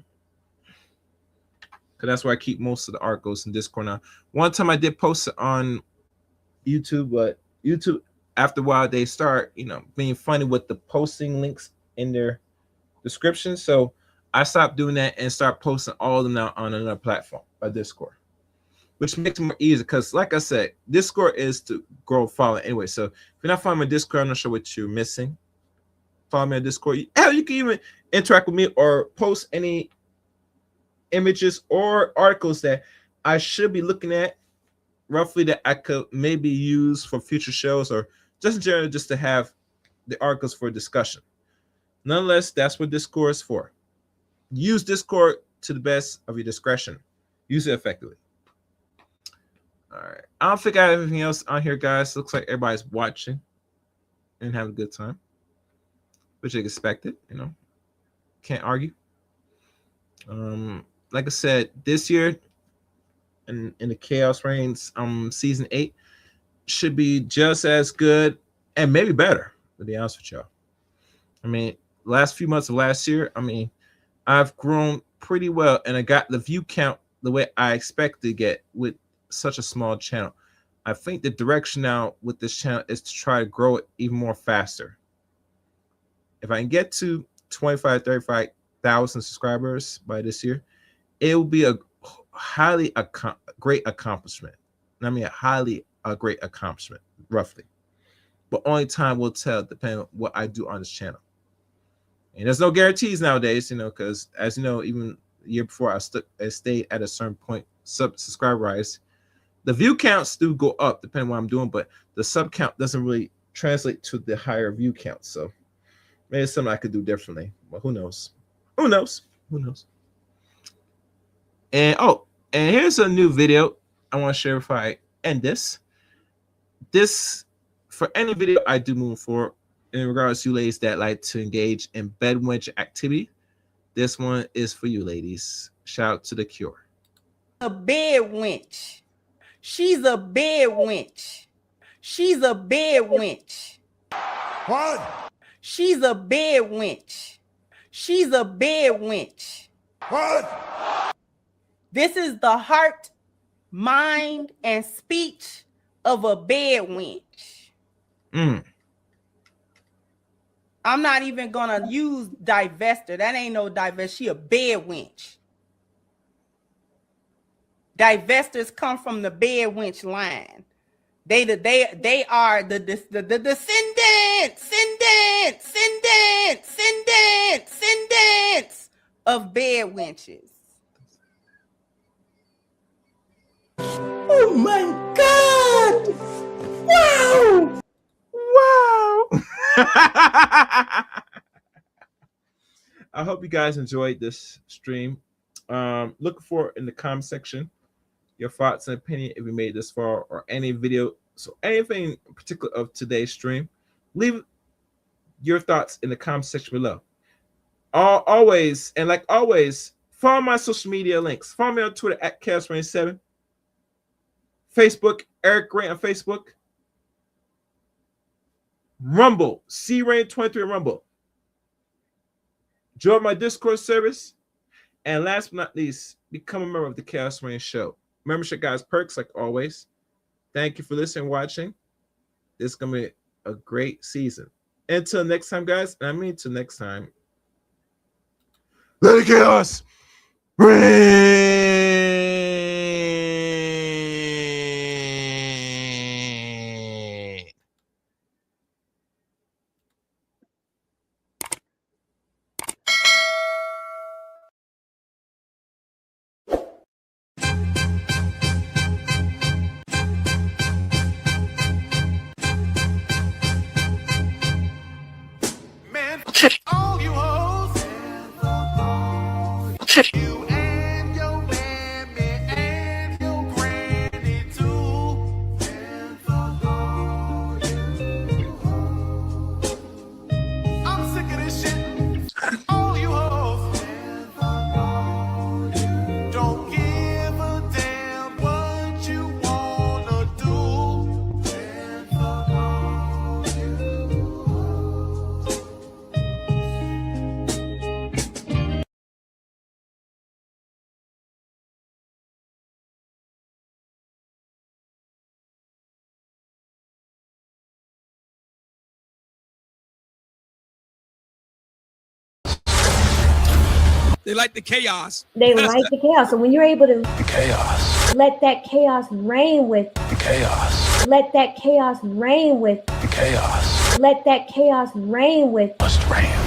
because that's where I keep most of the articles in Discord now. One time I did post it on YouTube, but YouTube, after a while, they start, being funny with the posting links in their description. So I stopped doing that and start posting all of them now on another platform, by Discord, which makes it more easy. Because, like I said, Discord is to grow following anyway. So if you're not following my Discord, I'm not sure what you're missing. Follow me on Discord. Hell, you can even interact with me or post any images or articles that I should be looking at, roughly, that I could maybe use for future shows, or just in general, just to have the articles for discussion. Nonetheless, that's what Discord is for. Use Discord to the best of your discretion. Use it effectively. All right. I don't think I have anything else on here, guys. Looks like everybody's watching and having a good time, which is expected, Can't argue. Like I said, this year in the Chaos Reigns season 8 should be just as good and maybe better, to be honest with y'all. I mean, last few months of last year, I've grown pretty well, and I got the view count the way I expected to get with such a small channel. I think the direction now with this channel is to try to grow it even more faster. If I can get to 25, 35,000 subscribers by this year, it will be a highly great accomplishment. A great accomplishment, roughly. but only time will tell depending on what I do on this channel. And there's no guarantees nowadays, you know, because as you know, even the year before I stayed at a certain point, subscriber rise. The view counts do go up depending on what I'm doing, but the sub count doesn't really translate to the higher view count. So maybe it's something I could do differently. But who knows? Who knows? Who knows? And and here's a new video I want to share before I end this. This, for any video I do move forward in regards to you ladies that like to engage in bed wench activity, this one is for you ladies. Shout out to The Cure. A bed wench. She's a bed wench. She's a bed wench. What? She's a bed wench. She's a bed wench. What? This is the heart, mind, and speech of a bed wench. I'm not even gonna use divester. That ain't no divest. She a bed wench. Divestors come from the bed wench line. They are the descendants of bed wenches. Oh my God! Wow! Wow! I hope you guys enjoyed this stream. Look for in the comment section your thoughts and opinion if you made this far, or any video, so anything in particular of today's stream. Leave your thoughts in the comment section below. Always, and like always, follow my social media links. Follow me on Twitter at ChaosRain7. Facebook, Eric Rain on Facebook. Rumble, CRain23 on Rumble. Join my Discord service. And last but not least, become a member of the Chaos Rain Show. Membership guys, perks like always. Thank you for listening and watching. This is going to be a great season. Until next time, guys, and I mean until next time, let it chaos reign. Man, all you hoes. You and your mammy and your granny too. I'm sick of this shit. All you hoes. Don't give a damn what you wanna do. They like the chaos. They like the chaos. So when you're able to Chaos. let that chaos reign with, Chaos. let that chaos reign with, Chaos. let that chaos reign with, Must reign.